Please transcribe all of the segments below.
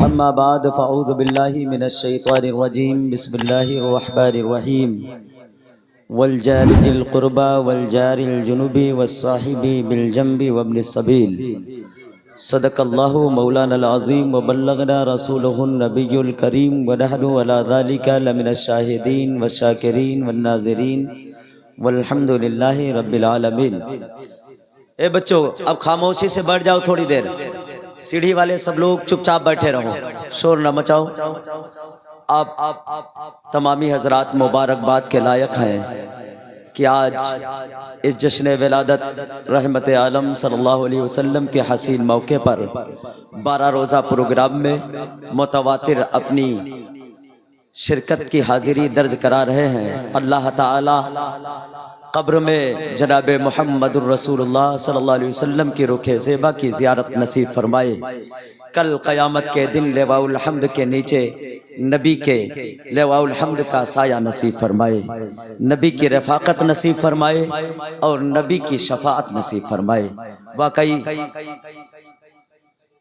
أما بعد فأعوذ بالله من الشيطان الرجيم بسم الله الرحمن الرحيم والجار ذي القربى والجار الجنب والصاحب بالجنب وابن السبيل صدق الله مولانا العظيم وبلغنا رسوله النبي الكريم ونحن على ذلك لمن الشاهدين والشاكرين والناظرين والحمد لله رب العالمين۔ اے بچوں اب خاموشی سے بیٹھ جاؤ تھوڑی دیر، سیڑھی والے سب لوگ چپ چاپ بیٹھے رہو، شور نہ مچاؤ۔ آپ تمامی حضرات مبارکباد کے لائق ہیں کہ آج اس جشن ولادت رحمت عالم صلی اللہ علیہ وسلم کے حسین موقع پر 12 روزہ پروگرام میں متواتر اپنی شرکت کی حاضری درج کرا رہے ہیں۔ اللہ تعالی قبر میں جناب محمد الرسول اللہ صلی اللہ علیہ وسلم کی رخ زیبا کی زیارت نصیب فرمائے۔ کل قیامت کے دن لواء الحمد کے نیچے نبی کے لواء الحمد کا سایہ نصیب فرمائے، نبی کی رفاقت نصیب فرمائے اور نبی کی شفاعت نصیب فرمائے۔ واقعی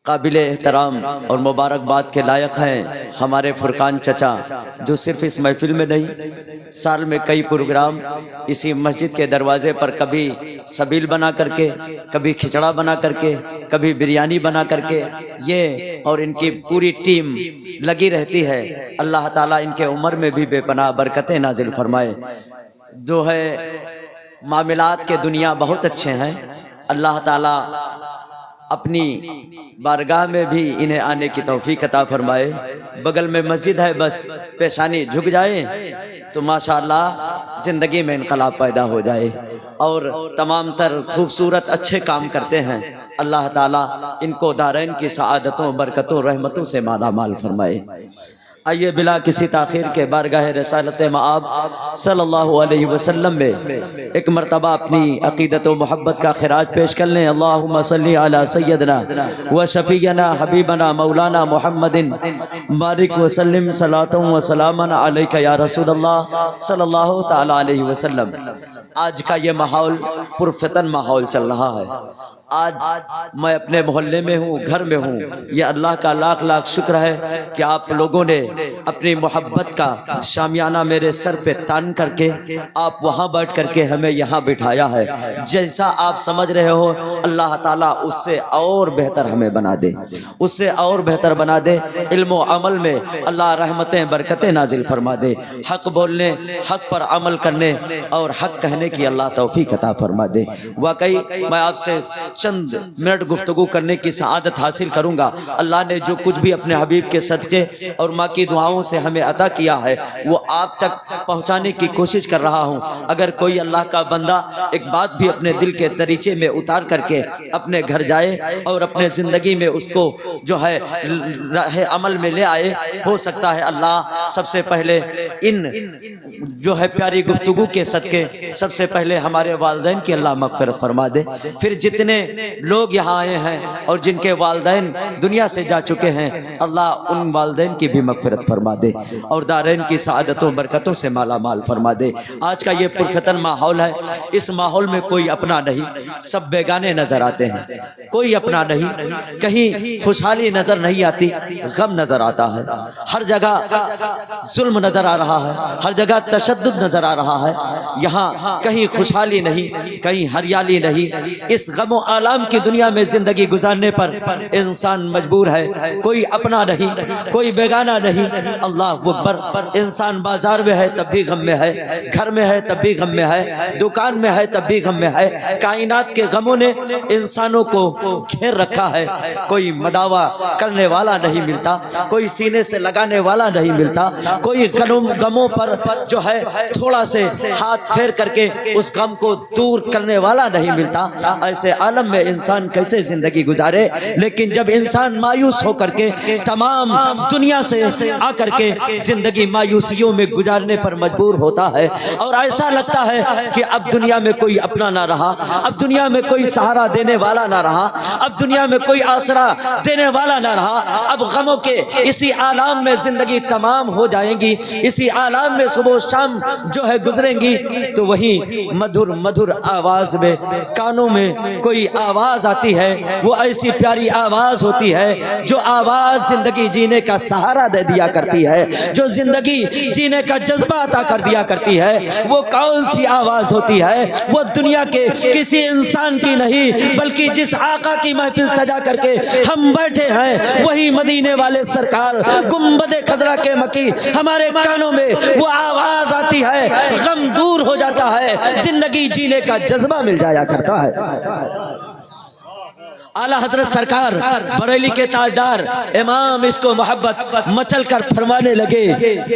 قابل احترام اور مبارکباد کے لائق ہیں ہمارے فرقان چچا، جو صرف اس محفل میں نہیں، سال میں کئی پروگرام اسی مسجد کے دروازے پر کبھی سبیل بنا کر کے، کبھی کھچڑا بنا کر کے، کبھی بریانی بنا کر کے، یہ اور ان کی پوری ٹیم لگی رہتی ہے۔ اللہ تعالیٰ ان کے عمر میں بھی بے پناہ برکتیں نازل فرمائے۔ جو ہے معاملات کے دنیا بہت اچھے ہیں، اللہ تعالیٰ اپنی بارگاہ میں بھی انہیں آنے کی توفیق عطا فرمائے۔ بغل میں مسجد ہے، بس پیشانی جھک جائے تو ماشاءاللہ زندگی میں انقلاب پیدا ہو جائے، اور تمام تر خوبصورت اچھے کام کرتے ہیں۔ اللہ تعالیٰ ان کو دارین کی سعادتوں برکتوں رحمتوں سے مالا مال فرمائے۔ آئیے بلا کسی تاخیر کے بارگاہ رسالت مآب صلی اللہ علیہ وسلم میں ایک مرتبہ اپنی عقیدت و محبت کا خراج پیش کر لیں۔ اللہم صلی علی سیدنا و شفیعنا حبیبنا مولانا محمد بارک وسلم صلاۃ و سلام علیک یا رسول اللہ صلی اللہ تعالی علیہ وسلم۔ آج کا یہ ماحول پرفتن ماحول چل رہا ہے۔ آج میں اپنے محلے میں ہوں، گھر میں ہوں، یہ اللہ کا لاکھ لاکھ شکر ہے کہ آپ لوگوں نے اپنی محبت کا شامیانہ میرے سر پہ تان کر کے آپ وہاں بیٹھ کر کے ہمیں یہاں بٹھایا ہے۔ جیسا آپ سمجھ رہے ہو اللہ تعالیٰ اس سے اور بہتر ہمیں بنا دے، اس سے اور بہتر بنا دے۔ علم و عمل میں اللہ رحمتیں برکتیں نازل فرما دے، حق بولنے، حق پر عمل کرنے اور حق کہنے کی اللہ توفیق عطا فرما دے۔ واقعی میں آپ سے چند منٹ گفتگو کرنے کی سعادت حاصل کروں گا۔ اللہ نے جو کچھ بھی اپنے حبیب کے صدقے اور ماں کی دعاؤں سے ہمیں عطا کیا ہے وہ آپ تک پہنچانے کی کوشش کر رہا ہوں۔ اگر کوئی اللہ کا بندہ ایک بات بھی اپنے دل کے دریچے میں اتار کر کے اپنے گھر جائے اور اپنے زندگی میں اس کو جو ہے راہ عمل میں لے آئے، ہو سکتا ہے اللہ سب سے پہلے ان جو ہے پیاری گفتگو کے صدقے سب سے پہلے ہمارے والدین کی اللہ مغفرت فرما دے۔ پھر جتنے لوگ یہاں آئے ہیں اور جن کے والدین دنیا سے جا چکے ہیں، اللہ ان والدین کی بھی مغفرت فرما دے اور دارین کی سعادتوں برکتوں سے مالا مال فرما دے۔ آج کا یہ پرفتن ماحول ہے، اس ماحول میں کوئی اپنا نہیں، سب بیگانے نظر آتے ہیں، کوئی اپنا نہیں، کہیں خوشحالی نظر نہیں آتی، غم نظر آتا ہے، ہر جگہ ظلم نظر آ رہا ہے، ہر جگہ تشدد نظر آ رہا ہے۔ یہاں کہیں خوشحالی نہیں، کہیں ہریالی نہیں۔ اس غم و آلام کی دنیا میں زندگی گزارنے پر انسان مجبور ہے، کوئی اپنا نہیں، کوئی بیگانہ نہیں۔ اللہ اکبر، انسان بازار میں ہے تب بھی غم میں ہے، گھر میں ہے تب بھی غم میں ہے، دکان میں ہے تب بھی غم میں ہے۔ کائنات کے غموں نے انسانوں کو گھیر رکھا ہے، کوئی مداوا کرنے والا نہیں ملتا، کوئی سینے سے لگانے والا نہیں ملتا، کوئی غموں پر جو ہے تھوڑا سے ہاتھ پھیر کر کے اس غم کو دور کرنے والا نہیں ملتا۔ ایسے عالم میں انسان کیسے زندگی گزارے؟ لیکن جب انسان مایوس ہو کر کے تمام دنیا سے آ کر کے زندگی مایوسیوں میں گزارنے پر مجبور ہوتا ہے اور ایسا لگتا ہے کہ اب دنیا میں کوئی اپنا نہ رہا، اب دنیا میں کوئی سہارا دینے والا نہ رہا، اب دنیا میں کوئی آسرا دینے والا نہ رہا، اب غموں کے اسی عالم میں زندگی تمام ہو جائیں گی، اسی عالم میں صبح و شام جو ہے گزریں گی، تو وہی مدھر مدھر آواز میں کانوں میں کوئی آواز آتی ہے وہ ایسی پیاری آواز ہوتی ہے جو آواز زندگی جینے کا سہارا دے دیا کرتی ہے، جو زندگی جینے کا جذبہ عطا کر دیا کرتی ہے۔ وہ کون سی آواز ہوتی ہے؟ وہ دنیا کے کسی انسان کی نہیں، بلکہ جس آقا کی محفل سجا کر کے ہم بیٹھے ہیں وہی مدینے والے سرکار گنبد خضرا کے مکی، ہمارے کانوں میں وہ آواز آتی ہے، غم دور ہو جاتا ہے، زندگی جینے کا جذبہ مل جایا کرتا ہے۔ اعلیٰ حضرت سرکار بریلی کے تاجدار امام عشق و محبت مچل کر فرمانے لگے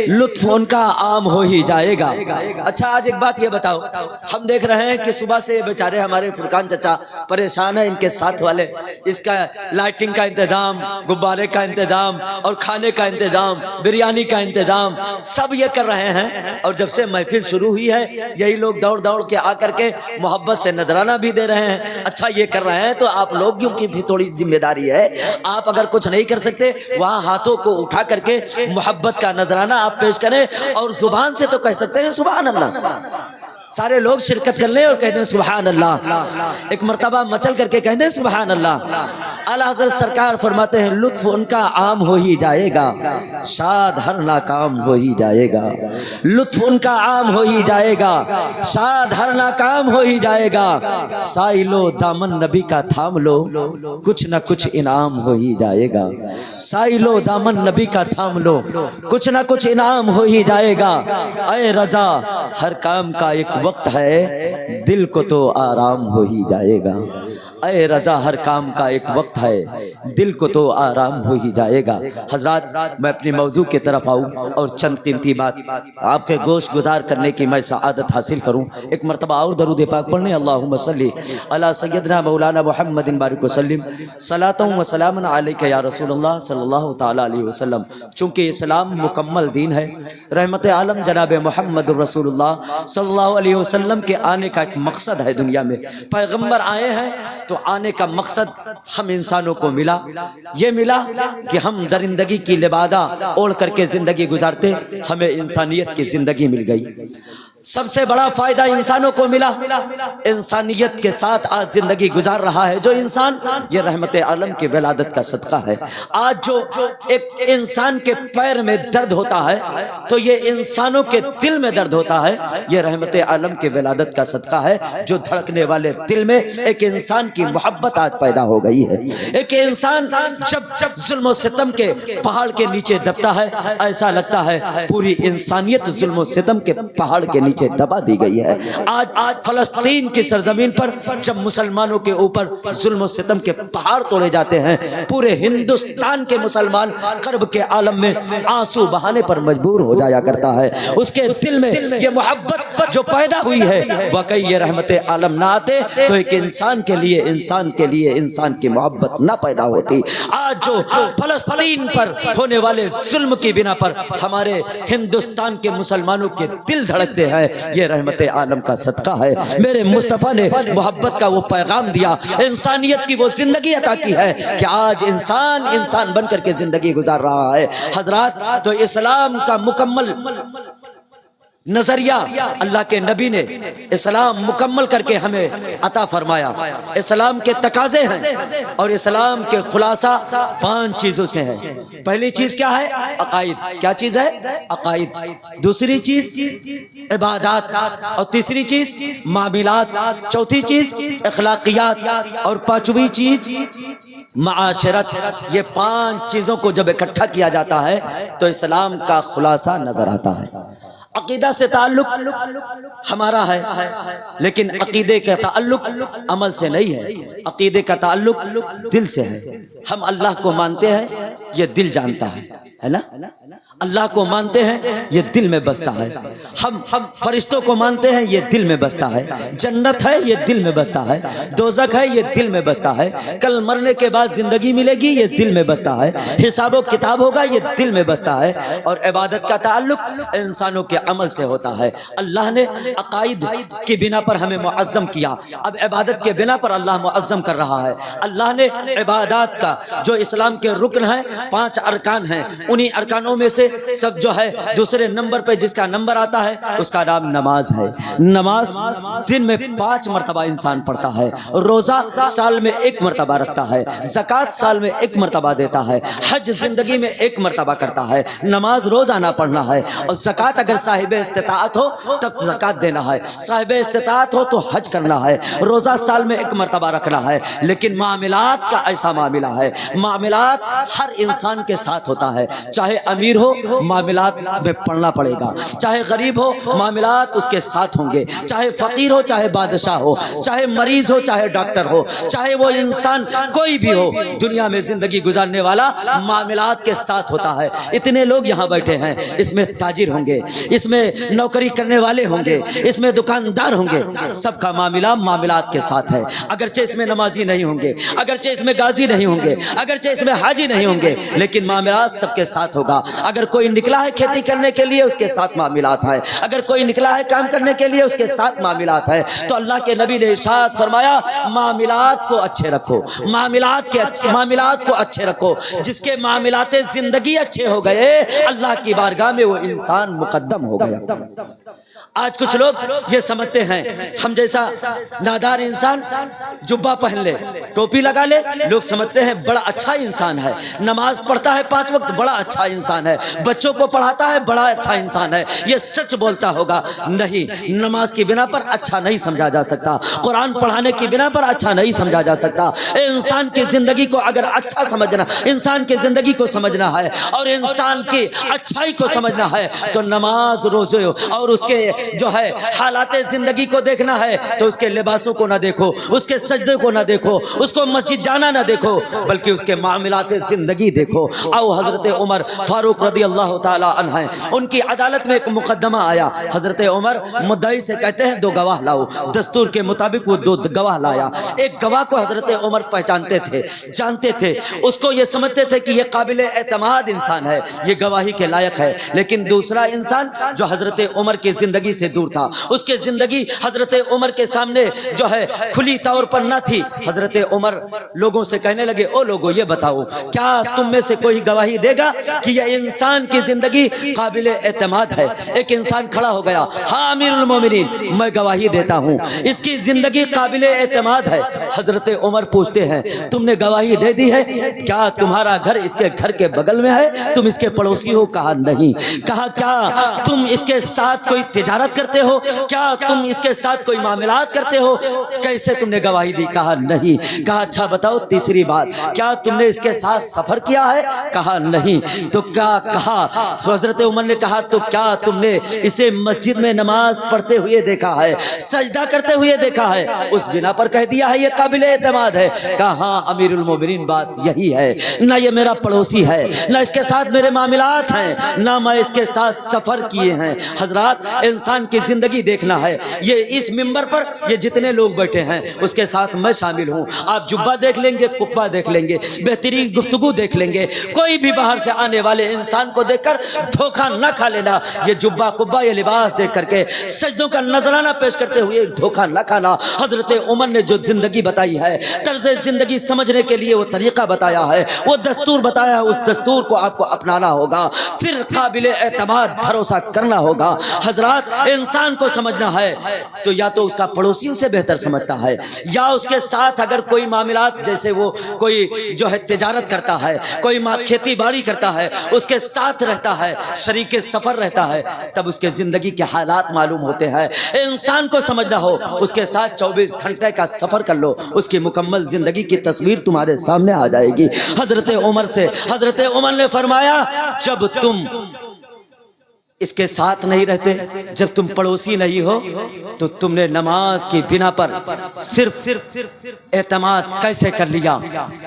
لطف ان کا عام ہو ہی جائے گا۔ اچھا آج ایک بات یہ بتاؤ، ہم دیکھ رہے ہیں کہ صبح سے بیچارے ہمارے فرقان چچا پریشان ہیں، ان کے ساتھ والے اس کا لائٹنگ کا انتظام، غبارے کا انتظام اور کھانے کا انتظام، بریانی کا انتظام سب یہ کر رہے ہیں، اور جب سے محفل شروع ہوئی ہے یہی لوگ دوڑ دوڑ کے آ کر کے محبت سے نذرانہ بھی دے رہے ہیں۔ اچھا یہ کر رہے ہیں تو آپ لوگ کی بھی تھوڑی ذمہ داری ہے، آپ اگر کچھ نہیں کر سکتے وہاں ہاتھوں کو اٹھا کر کے محبت کا نذرانہ آپ پیش کریں، اور زبان سے تو کہہ سکتے ہیں سبحان اللہ، سارے لوگ شرکت کر لیں اور کہہ دیں سبحان اللہ، ایک مرتبہ مچل کر کے کہہ دیں سبحان اللہ۔ اعلیٰ حضرت سرکار فرماتے ہیں لطف ان کا عام ہو ہی جائے گا، شاد ہر ناکام ہو ہی جائے گا، لطف ان کا عام ہو ہی جائے گا، شاد ہر ناکام ہو ہی جائے گا، سائلو دامن نبی کا تھام لو کچھ نہ کچھ انعام ہو ہی جائے گا، سائلو دامن نبی کا تھام لو کچھ نہ کچھ انعام ہو ہی جائے گا، اے رضا ہر کام کا ایک وقت ہے دل کو تو آرام ہو ہی جائے گا، اے رضا ہر کام کا ایک وقت ہے دل کو تو آرام ہو ہی جائے گا۔ حضرات میں اپنی موضوع کی طرف آؤں اور چند قیمتی بات آپ کے گوش گزار کرنے کی میں سعادت حاصل کروں۔ ایک مرتبہ اور درود پاک پڑھنے، اللہم صلی علی سیدنا مولانا محمد بارک وسلم، صلاۃ و سلام علیک یا رسول اللہ صلی اللہ تعالی علیہ وسلم۔ چونکہ اسلام مکمل دین ہے، رحمت عالم جناب محمد رسول اللہ صلی اللہ علیہ وسلم کے آنے کا ایک مقصد ہے، دنیا میں پیغمبر آئے ہیں تو آنے کا مقصد ہم انسانوں کو ملا، یہ ملا کہ ہم درندگی کی لبادہ اوڑھ کر کے زندگی گزارتے، ہمیں انسانیت کی زندگی مل گئی۔ سب سے بڑا فائدہ انسانوں کو ملا، انسانیت کے ساتھ آج زندگی گزار رہا ہے جو انسان، یہ رحمت عالم کی ولادت کا صدقہ ہے۔ آج جو ایک انسان کے پیر میں درد ہوتا ہے تو یہ انسانوں کے دل میں درد ہوتا ہے، یہ رحمت عالم کی ولادت کا صدقہ ہے، جو دھڑکنے والے دل میں ایک انسان کی محبت آج پیدا ہو گئی ہے۔ ایک انسان جب ظلم و ستم کے پہاڑ کے نیچے دبتا ہے، ایسا لگتا ہے پوری انسانیت ظلم و ستم کے پہاڑ کے نیچے دبا دی گئی ہے۔ آج فلسطین کی سرزمین پر جب مسلمانوں کے اوپر ظلم و ستم کے پہاڑ توڑے جاتے ہیں، پورے ہندوستان کے مسلمان کرب کے عالم میں آنسو بہانے پر مجبور ہو جایا کرتا ہے۔ اس کے دل میں یہ محبت جو پیدا ہوئی ہے، واقعی یہ رحمت عالم نہ آتے تو ایک انسان کے لیے انسان کی محبت نہ پیدا ہوتی۔ آج جو فلسطین پر ہونے والے ظلم کی بنا پر ہمارے ہندوستان کے مسلمانوں کے دل دھڑکتے ہیں، یہ رحمت عالم کا صدقہ ہے۔ میرے مصطفیٰ نے محبت کا وہ پیغام دیا، انسانیت کی وہ زندگی عطا کی ہے کہ آج انسان بن کر کے زندگی گزار رہا ہے۔ حضرات تو اسلام کا مکمل نظریہ اللہ کے نبی نے اسلام مکمل کر کے ہمیں عطا فرمایا۔ اسلام کے تقاضے ہیں اور اسلام کے خلاصہ 5 چیزوں سے ہے۔ پہلی چیز کیا ہے؟ عقائد۔ کیا چیز ہے؟ عقائد۔ دوسری چیز عبادات، اور تیسری چیز معاملات، چوتھی چیز اخلاقیات، اور 5ویں چیز معاشرت۔ یہ 5 چیزوں کو جب اکٹھا کیا جاتا ہے تو اسلام کا خلاصہ نظر آتا ہے۔ عقیدہ سے تعلق ہمارا ہے، لیکن عقیدے کا تعلق عمل سے نہیں ہے، عقیدے کا تعلق دل سے ہے۔ ہم اللہ کو مانتے ہیں، یہ دل جانتا ہے نا؟ اللہ کو مانتے ہیں، یہ دل میں بستا ہے۔ ہم فرشتوں کو مانتے ہیں، یہ دل میں بستا ہے۔ جنت ہے، یہ دل میں بستا ہے۔ دوزخ ہے، یہ دل میں بستا ہے۔ کل مرنے کے بعد زندگی ملے گی، یہ دل میں بستا ہے۔ حساب و کتاب ہوگا، یہ دل میں بستا ہے۔ اور عبادت کا تعلق انسانوں کے عمل سے ہوتا ہے۔ اللہ نے عقائد کی بنا پر ہمیں معظم کیا، اب عبادت کے بنا پر اللہ معظم کر رہا ہے۔ اللہ نے عبادات کا جو اسلام کے رکن ہیں، 5 ارکان ہیں، انہی ارکانوں میں سے سب جو ہے دوسرے نمبر پہ جس کا نمبر آتا ہے اس کا نام نماز ہے۔ نماز دن میں 5 مرتبہ انسان پڑھتا ہے، روزہ سال میں 1 مرتبہ رکھتا ہے، زکوٰۃ سال میں 1 مرتبہ دیتا ہے، حج زندگی میں 1 مرتبہ کرتا ہے۔ نماز روزانہ پڑھنا ہے، اور زکوٰۃ اگر صاحب استطاعت ہو تب زکوٰۃ دینا ہے، صاحب استطاعت ہو تو حج کرنا ہے، روزہ سال میں 1 مرتبہ رکھنا ہے۔ لیکن معاملات کا ایسا معاملہ ہے، معاملات ہر انسان کے ساتھ ہوتا ہے، چاہے امیر ہو معاملات میں پڑھنا پڑے گا، چاہے غریب ہو معاملات اس کے ساتھ ہوں گے، چاہے فقیر ہو چاہے بادشاہ ہو، چاہے مریض ہو چاہے ڈاکٹر ہو، چاہے وہ انسان کوئی بھی ہو، دنیا میں زندگی گزارنے والا معاملات کے ساتھ ہوتا ہے۔ اتنے لوگ یہاں بیٹھے ہیں، اس میں تاجر ہوں گے، اس میں نوکری کرنے والے ہوں گے، اس میں دکاندار ہوں گے، سب کا معاملہ معاملات کے ساتھ ہے۔ اگرچہ اس میں نمازی نہیں ہوں گے، اگرچہ اس میں غازی نہیں ہوں گے، اگرچہ اس میں حاجی نہیں ہوں گے، لیکن معاملات سب کے ساتھ ہوگا۔ اگر کوئی نکلا ہے کھیتی کرنے کے لیے اس کے ساتھ معاملات ہے، اگر کوئی نکلا ہے کام کرنے کے لیے اس کے ساتھ معاملات ہے۔ تو اللہ کے نبی نے ارشاد فرمایا معاملات کو اچھے رکھو، معاملات کو اچھے رکھو۔ جس کے معاملات زندگی اچھے ہو گئے اللہ کی بارگاہ میں وہ انسان مقدم ہو گیا۔ آج کچھ لوگ یہ سمجھتے ہیں ہم جیسا نادار انسان جبہ پہن لے، ٹوپی لگا لے، لوگ سمجھتے ہیں بڑا اچھا انسان ہے، نماز پڑھتا ہے 5 وقت بڑا اچھا انسان ہے، بچوں کو پڑھاتا ہے بڑا اچھا انسان ہے، یہ سچ بولتا ہوگا؟ نہیں، نماز کی بنا پر اچھا نہیں سمجھا جا سکتا، قرآن پڑھانے کی بنا پر اچھا نہیں سمجھا جا سکتا۔ انسان کی زندگی کو اگر اچھا سمجھنا، انسان کی زندگی کو سمجھنا ہے اور انسان کی اچھائی کو سمجھنا ہے تو نماز، روزے اور اس کے جو ہے حالات زندگی کو دیکھنا ہے تو اس کے لباسوں کو نہ دیکھو، اس کے سجدے کو نہ دیکھو، اس کو مسجد جانا نہ دیکھو، بلکہ اس کے معاملات زندگی دیکھو۔ آؤ حضرت عمر فاروق رضی اللہ تعالی عنہ، ان کی عدالت میں ایک مقدمہ آیا، حضرت عمر مدعی سے کہتے ہیں 2 گواہ لاؤ، دستور کے مطابق وہ 2 گواہ لایا۔ ایک گواہ کو حضرت عمر پہچانتے تھے، جانتے تھے، اس کو یہ سمجھتے تھے کہ یہ قابل اعتماد انسان ہے، یہ گواہی کے لائق ہے۔ لیکن دوسرا انسان جو حضرت عمر کی زندگی سے دور تھا، اس کے زندگی حضرت عمر کے سامنے جو ہے کھلی طور پر نہ تھی۔ حضرت عمر لوگوں سے کہنے لگے، او لوگوں یہ بتاؤ کیا تم میں سے کوئی گواہی دے گا کہ یہ انسان کی زندگی قابل اعتماد ہے؟ ایک انسان کھڑا ہو گیا، ہاں امیر المومنین میں گواہی دیتا ہوں اس کی زندگی قابل اعتماد ہے۔ حضرت عمر پوچھتے ہیں تم نے گواہی دے دی ہے، کیا تمہارا گھر اس کے گھر کے بغل میں ہے؟ تم اس کے پڑوسی ہو؟ کہا نہیں۔ کہا کیا تم اس کے ساتھ کوئی تجارت کرتے ہو؟ کیا تم اس کے ساتھ کوئی معاملات کرتے ہو؟ کیسے تم نے گواہی دی؟ کہا نہیں۔ کہا اچھا بتاؤ تیسری بات، کیا تم نے اس کے ساتھ سفر کیا ہے؟ کہا نہیں۔ تو کیا کہا؟ حضرت عمر نے کہا تو کیا تم نے اسے مسجد میں نماز پڑھتے ہوئے دیکھا ہے، سجدہ کرتے ہوئے دیکھا ہے؟ اس بنا پر کہہ دیا ہے یہ قابل اعتماد ہے؟ کہا ہاں امیر المومنین بات یہی ہے، نہ یہ میرا پڑوسی ہے، نہ اس کے ساتھ میرے معاملات ہیں، نہ میں اس کے ساتھ سفر کیے ہیں۔ حضرات انسان کی زندگی دیکھنا ہے۔ یہ اس منبر پر یہ جتنے لوگ بیٹھے ہیں اس کے ساتھ میں شامل ہوں۔ آپ جبہ دیکھ لیں گے، کپا دیکھ لیں گے، بہترین گفتگو دیکھ لیں گے، کوئی بھی باہر سے آنے والے انسان کو دیکھ کر دھوکہ نہ کھا لینا۔ یہ جبہ کپا یہ لباس دیکھ کر کے سجدوں کا نذرانہ پیش کرتے ہوئے دھوکہ نہ کھانا۔ حضرت عمر نے جو زندگی بتائی ہے، طرز زندگی سمجھنے کے لیے وہ طریقہ بتایا ہے، وہ دستور بتایا ہے، اس دستور کو آپ کو اپنانا ہوگا، پھر قابل اعتماد بھروسہ کرنا ہوگا۔ حضرات انسان کو سمجھنا ہے تو یا تو اس کا پڑوسی اسے بہتر سمجھتا ہے، یا اس کے ساتھ اگر کوئی معاملات جیسے وہ کوئی جو ہے تجارت کرتا ہے، کوئی کھیتی باڑی کرتا ہے، اس کے ساتھ رہتا ہے، شریک سفر رہتا ہے، تب اس کے زندگی کے حالات معلوم ہوتے ہیں۔ انسان کو سمجھنا ہو اس کے ساتھ 24 گھنٹے کا سفر کر لو، اس کی مکمل زندگی کی تصویر تمہارے سامنے آ جائے گی۔ حضرت عمر سے حضرت عمر نے فرمایا جب تم اس کے ساتھ نہیں رہتے، جب تم پڑوسی نہیں ہو تو تم نے نماز کی بنا پر صرف اعتماد کیسے کر لیا؟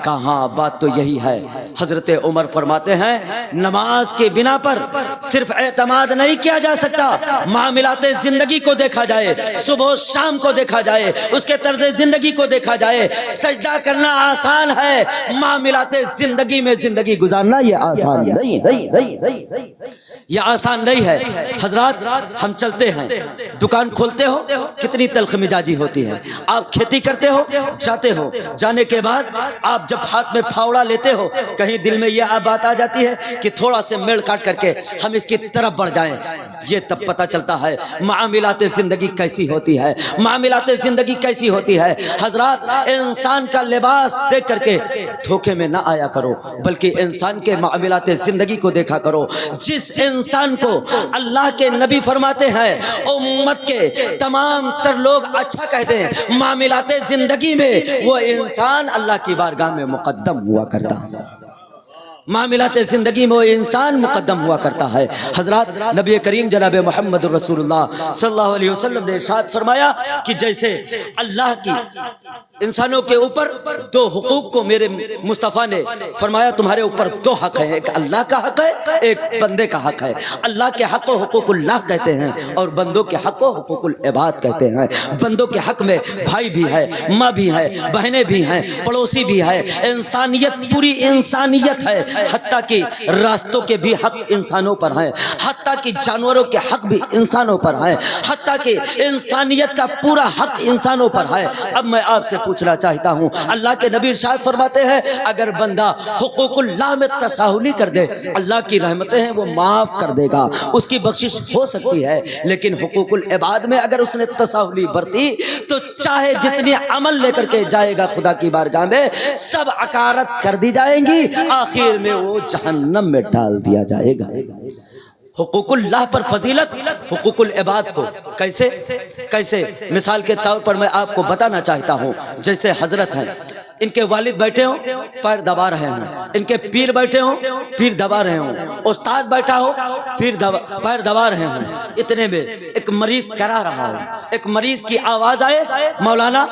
کہاں بات تو یہی ہے۔ حضرت عمر فرماتے ہیں نماز کی بنا پر صرف اعتماد نہیں کیا جا سکتا، معاملات زندگی کو دیکھا جائے، صبح و شام کو دیکھا جائے، اس کے طرز زندگی کو دیکھا جائے۔ سجدہ کرنا آسان ہے، معاملات زندگی میں زندگی گزارنا یہ آسان نہیں ہے، یہ آسان نہیں ہے۔ ہے حضرات. ہم چلتے ہیں, دکان کھولتے ہو کتنی تلخ مزاجی ہوتی ہے. آپ کھیتی کرتے ہو, جاتے ہو, جانے کے بعد آپ جب ہاتھ میں پھاوڑا لیتے ہو کہیں دل میں یہ بات آ جاتی ہے کہ تھوڑا سے میل کاٹ کر کے ہم اس کی طرف بڑھ جائیں. یہ تب پتہ چلتا ہے معاملات زندگی کیسی ہوتی ہے, معاملات زندگی کیسی ہوتی ہے. حضرات انسان کا لباس دیکھ کر کے دھوکے میں نہ آیا کرو, بلکہ انسان کے معاملات زندگی کو دیکھا کرو. جس انسان کو اللہ کے نبی فرماتے ہیں امت کے تمام تر لوگ اچھا کہتے ہیں معاملات زندگی میں, وہ انسان اللہ کی بارگاہ میں مقدم ہوا کرتا ہے. معاملات زندگی میں وہ انسان مقدم ہوا کرتا ہے. حضرات نبی کریم جناب محمد رسول اللہ صلی اللہ علیہ وسلم نے ارشاد فرمایا کہ جیسے اللہ کی انسانوں کے اوپر دو حقوق کو میرے مصطفیٰ نے فرمایا تمہارے اوپر دو حق ہیں, ایک اللہ کا حق ہے ایک بندے کا حق ہے. اللہ کے حق و حقوق اللہ کہتے ہیں اور بندوں کے حق و حقوق العباد کہتے ہیں. بندوں کے حق میں بھائی بھی ہے, ماں بھی ہے, بہنیں بھی ہیں, پڑوسی بھی ہے, انسانیت پوری انسانیت ہے. حتیٰ کہ راستوں کے بھی حق انسانوں پر ہیں, حتیٰ کہ جانوروں کے حق بھی انسانوں پر ہیں, حتیٰ کہ انسانیت کا پورا حق انسانوں پر ہے. اب میں آپ سے پوچھنا چاہتا ہوں, اللہ کے نبی ارشاد فرماتے ہیں اگر بندہ حقوق اللہ میں تساہلی کر دے اللہ کی رحمتیں ہیں وہ معاف کر دے گا, اس کی بخشش ہو سکتی ہے. لیکن حقوق العباد میں اگر اس نے تساہلی برتی تو چاہے جتنی عمل لے کر کے جائے گا خدا کی بارگاہ میں سب عکارت کر دی جائیں گی, آخر میں وہ جہنم میں ڈال دیا جائے گا. حقوق اللہ پر فضیلت حقوق العباد کو کیسے مثال کے طور پر میں آپ کو بتانا چاہتا ہوں. جیسے حضرت ہیں, ان کے والد بیٹھے ہوں پیر دبا رہے ہوں, ان کے پیر بیٹھے ہوں پیر دبا رہے ہوں, استاد بیٹھا ہو پیر پیر دبا رہے ہوں. اتنے میں ایک مریض کرا رہا ہو, ایک مریض کی آواز آئے مولانا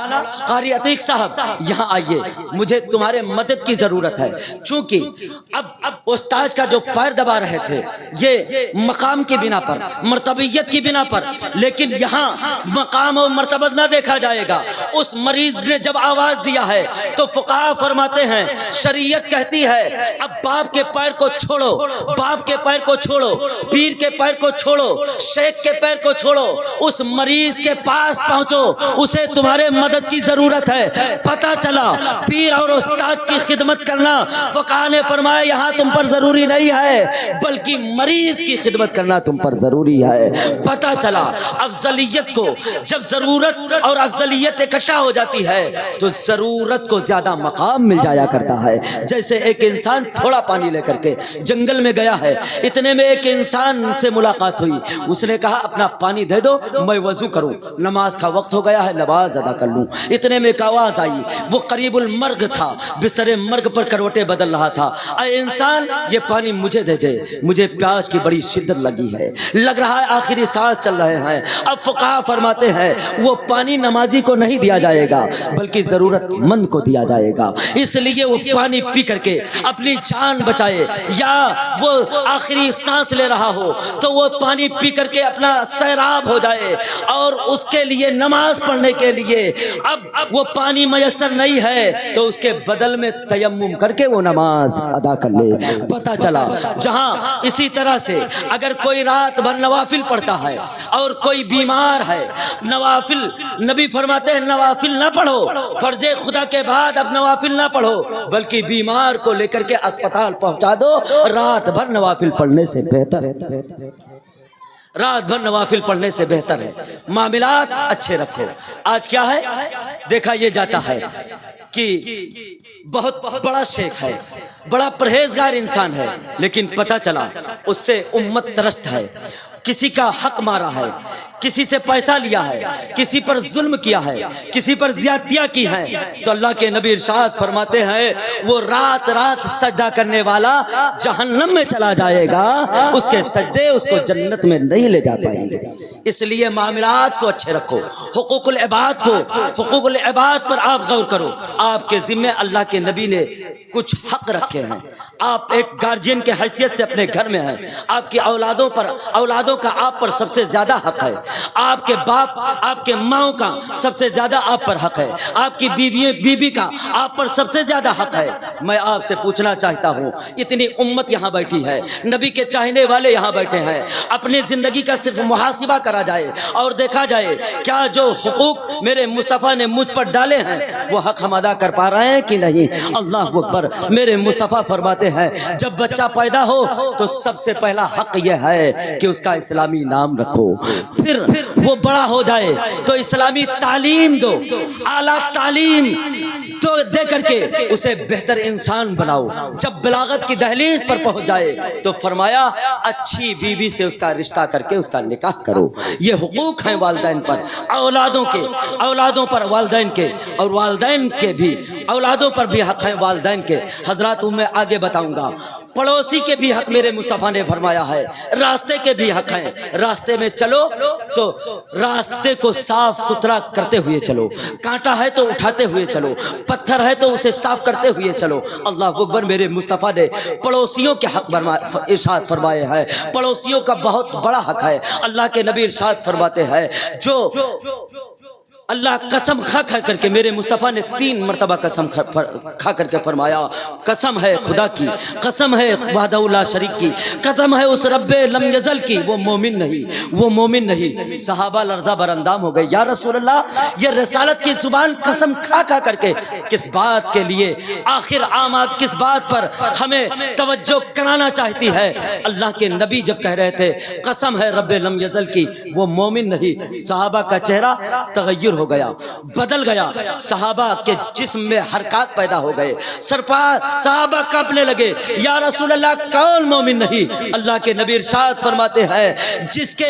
قاری عتیق صاحب یہاں آئیے, مجھے تمہارے مدد کی ضرورت ہے. چونکہ اب استاد کا جو پیر دبا رہے تھے یہ مقام کی بنا پر مرتبیت کی بنا پر, لیکن یہاں مقام و مرتبت نہ دیکھا جائے گا. اس مریض نے جب آواز دیا ہے تو فقہا فرماتے ہیں شریعت کہتی ہے اب باپ کے پیر کو چھوڑو, باپ کے پیر کو چھوڑو, پیر کے پیر کو چھوڑو, شیخ کے پیر کو چھوڑو, اس مریض کے پاس پہنچو, اسے تمہارے مدد کی ضرورت ہے. پتہ چلا پیر اور استاد کی خدمت کرنا فقہا نے فرمایا یہاں تم پر ضروری نہیں ہے بلکہ مریض کی خدمت کرنا تم پر ضروری ہے. پتہ چلا افضلیت کو جب ضرورت اور افضلیت اکٹھا ہو جاتی ہے تو ضرورت کو زیادہ مقام مل جایا کرتا ہے. جیسے ایک انسان تھوڑا پانی لے کر کے جنگل میں گیا ہے, اتنے میں ایک انسان سے ملاقات ہوئی, اس نے کہا اپنا پانی دے دو میں وضو کروں, نماز کا وقت ہو گیا ہے نماز ادا کر لوں. اتنے میں ایک آواز آئی, وہ قریب المرگ تھا, بستر مرگ پر کروٹیں بدل رہا تھا, اے انسان یہ پانی مجھے دے دے, مجھے پیاس کی بڑی شدت لگی ہے, لگ رہا ہے آخری سانس چل رہے ہیں. اب فقہا فرماتے ہیں وہ پانی نمازی کو نہیں دیا جائے گا بلکہ ضرورت مند کو دیا جائے گا, اس لیے وہ پانی پی کر کے اپنی جان بچائے, یا وہ آخری سانس لے رہا ہو تو وہ پانی پی کر کے اپنا سیراب ہو جائے, اور اس کے لیے نماز پڑھنے کے لیے اب وہ پانی میسر نہیں ہے تو اس کے بدل میں تیمم کر کے وہ نماز ادا کر لے. پتہ چلا جہاں اسی طرح سے اگر کوئی رات بھر نوافل پڑھتا ہے اور کوئی بیمار ہے, نوافل نبی فرماتے ہیں نوافل نہ پڑھو, فرض خدا کے بعد اب نوافل نہ پڑھو بلکہ بیمار کو لے کر کے اسپتال پہنچا دو, رات بھر نوافل پڑھنے سے بہتر ہے, رات بھر نوافل پڑھنے سے بہتر ہے. معاملات اچھے رکھو. آج کیا ہے دیکھا یہ جاتا ہے کہ بہت بڑا شیخ ہے, بڑا پرہیزگار انسان ہے, لیکن پتہ چلا اس سے امت ترست ہے, کسی کا حق مارا ہے, کسی سے پیسہ لیا ہے, کسی پر ظلم کیا ہے, کسی پر زیادتیاں کی ہیں, تو اللہ کے نبی ارشاد فرماتے ہیں وہ رات رات سجدہ کرنے والا جہنم میں چلا جائے گا, اس کے سجدے اس کو جنت میں نہیں لے جا پائیں گے. اس لیے معاملات کو اچھے رکھو, حقوق العباد پر آپ غور کرو. آپ کے ذمہ اللہ کے نبی نے کچھ حق رکھے ہیں, آپ ایک گارجین کے حیثیت سے اپنے گھر میں ہیں, آپ کی اولادوں کا آپ پر سب سے زیادہ حق ہے. آپ کے باپ آپ کے ماؤں کا سب سے زیادہ آپ پر حق ہے، آپ کی بیوی کا آپ پر سب سے زیادہ حق ہے۔ میں آپ سے پوچھنا چاہتا ہوں، اتنی امت یہاں بیٹھی ہے، نبی کے چاہنے والے یہاں بیٹھے ہیں، اپنی زندگی کا صرف محاسبہ کرا جائے اور دیکھا جائے کیا جو حقوق میرے مصطفیٰ نے مجھ پر ڈالے ہیں وہ حق ہم ادا کر پا رہے ہیں کہ نہیں؟ اللہ اکبر۔ میرے مصطفیٰ فرماتے ہیں جب بچہ پیدا ہو تو سب سے پہلا حق یہ ہے کہ اس کا اسلامی نام رکھو، پھر وہ بڑا ہو جائے تو اسلامی تعلیم دو، اعلیٰ تعلیم تو دے کر کے اسے بہتر انسان بناؤ۔ جب بلاغت کی دہلیز پر پہنچ جائے تو فرمایا اچھی بیوی سے اس کا رشتہ کر کے اس کا نکاح کرو۔ یہ حقوق ہیں والدین پر، اولادوں کے، اولادوں پر والدین کے، اور والدین کے بھی اولادوں پر بھی حق ہیں والدین کے۔ حضرات میں آگے بتاؤں گا، پڑوسی کے بھی حق میرے مصطفیٰ نے فرمایا ہے، راستے کے بھی حق ہیں۔ راستے میں چلو تو راستے کو صاف ستھرا کرتے ہوئے چلو، کانٹا ہے تو اٹھاتے ہوئے چلو، پتھر ہے تو اسے صاف کرتے ہوئے چلو۔ اللہ اکبر۔ میرے مصطفیٰ نے پڑوسیوں کے حق ارشاد فرمائے ہیں، پڑوسیوں کا بہت بڑا حق ہے۔ اللہ کے نبی ارشاد فرماتے ہیں جو اللہ قسم کھا کر کے، میرے مصطفیٰ نے 3 مرتبہ قسم کھا کر کے فرمایا، قسم ہے خدا کی، قسم ہے وحدہ لا شریک کی، قسم ہے اس رب لم یزل کی، وہ مومن نہیں، وہ مومن نہیں۔ صحابہ لرزہ براندام ہو گئے، یا رسول اللہ یہ رسالت کی زبان قسم کھا کر کے کس بات کے لیے، آخر آمد کس بات پر ہمیں توجہ کرانا چاہتی ہے؟ اللہ کے نبی جب کہہ رہے تھے قسم ہے رب لم یزل کی، وہ مومن نہیں، صحابہ کا چہرہ تغیر ہو گیا، بدل گیا، صحابہ کے جسم میں حرکات پیدا ہو گئے، صحابہ کانپنے لگے، یا رسول اللہ کون مومن نہیں؟ اللہ کے نبی ارشاد فرماتے ہیں جس کے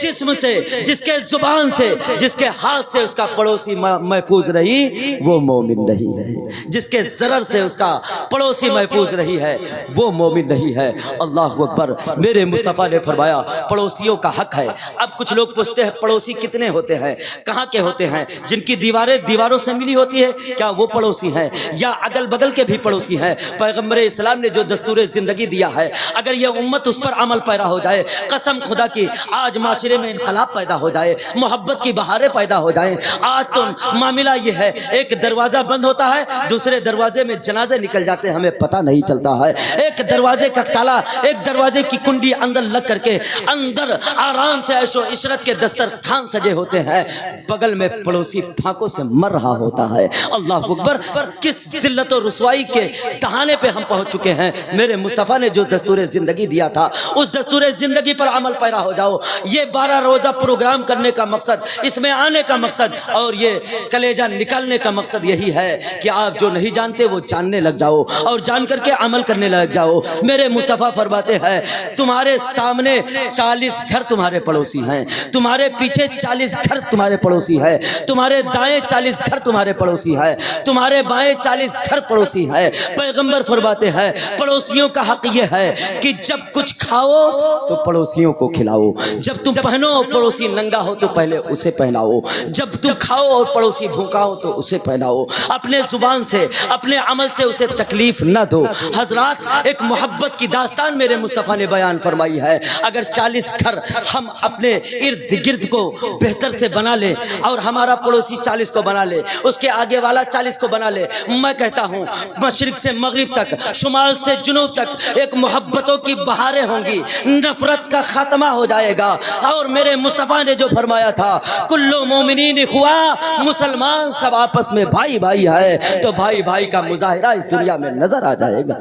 جسم سے، جس کے زبان سے، جس کے ہاتھ سے اس کا پڑوسی محفوظ رہی وہ مومن نہیں ہے، جس کے ضرر سے اس کا پڑوسی محفوظ رہی ہے وہ مومن نہیں ہے۔ اللہ اکبر۔ میرے مصطفیٰ نے فرمایا پڑوسیوں کا حق ہے۔ اب کچھ لوگ پوچھتے ہیں پڑوسی کتنے ہوتے ہیں، کہاں کے ہوتے ہیں؟ جن کی دیواریں دیواروں سے ملی ہوتی ہے کیا وہ پڑوسی ہیں، یا اگل بگل کے بھی پڑوسی ہیں؟ پیغمبر اسلام نے جو دستور زندگی دیا ہے، اگر یہ امت اس پر عمل پیرا ہو جائے، قسم خدا کی آج معاشرے میں انقلاب پیدا ہو جائے، محبت کی بہاریں پیدا ہو جائیں۔ آج تو معاملہ یہ ہے ایک دروازہ بند ہوتا ہے، دوسرے دروازے میں جنازے نکل جاتے ہیں، ہمیں پتہ نہیں چلتا ہے۔ ایک دروازے کا تالا، ایک دروازے کی کنڈی اندر لگ کر کے اندر آرام سے عیش و عشرت کے دسترخوان سجے ہوتے ہیں، بغل میں پڑوسی پھانکوں سے مر رہا ہوتا ہے۔ اللہ اکبر۔ کس ذلت و رسوائی کے دہانے پہ ہم پہنچ چکے ہیں۔ میرے مصطفیٰ نے جو دستور زندگی دیا تھا اس دستور زندگی پر عمل پیرا ہو جاؤ۔ یہ 12 روزہ پروگرام کرنے کا مقصد، اس میں آنے کا مقصد اور یہ کلیجہ نکالنے کا مقصد یہی ہے کہ آپ جو نہیں جانتے وہ جاننے لگ جاؤ اور جان کر کے عمل کرنے لگ جاؤ۔ میرے مصطفیٰ فرماتے ہیں تمہارے سامنے 40 گھر تمہارے پڑوسی ہیں، تمہارے پیچھے 40 گھر تمہارے پڑوسی ہے، تمہارے دائیں 40 گھر تمہارے پڑوسی ہے، تمہارے بائیں 40 گھر پڑوسی ہے۔ پیغمبر فرماتے ہیں پڑوسیوں کا حق یہ ہے کہ جب کچھ کھاؤ تو پڑوسیوں کو کھلاؤ، جب تم پہنو اور پڑوسی ننگا ہو تو پہلے اسے پہناؤ، جب تم کھاؤ اور پڑوسی بھوکا ہو تو اسے پہناؤ۔ اپنے زبان سے، اپنے عمل سے اسے تکلیف نہ دو۔ حضرات ایک محبت کی داستان میرے مصطفیٰ نے بیان فرمائی ہے۔ اگر 40 گھر ہم اپنے ارد گرد کو بہتر سے بنا لیں اور ہمارا پڑوسی 40 کو بنا لے، اس کے آگے والا 40 کو بنا لے، میں کہتا ہوں مشرق سے مغرب تک، شمال سے جنوب تک ایک محبتوں کی بہاریں ہوں گی، نفرت کا خاتمہ ہو جائے گا۔ اور میرے مصطفیٰ نے جو فرمایا تھا کلو مومنین اخوا، مسلمان سب آپس میں بھائی بھائی ہے، تو بھائی بھائی کا مظاہرہ اس دنیا میں نظر آ جائے گا۔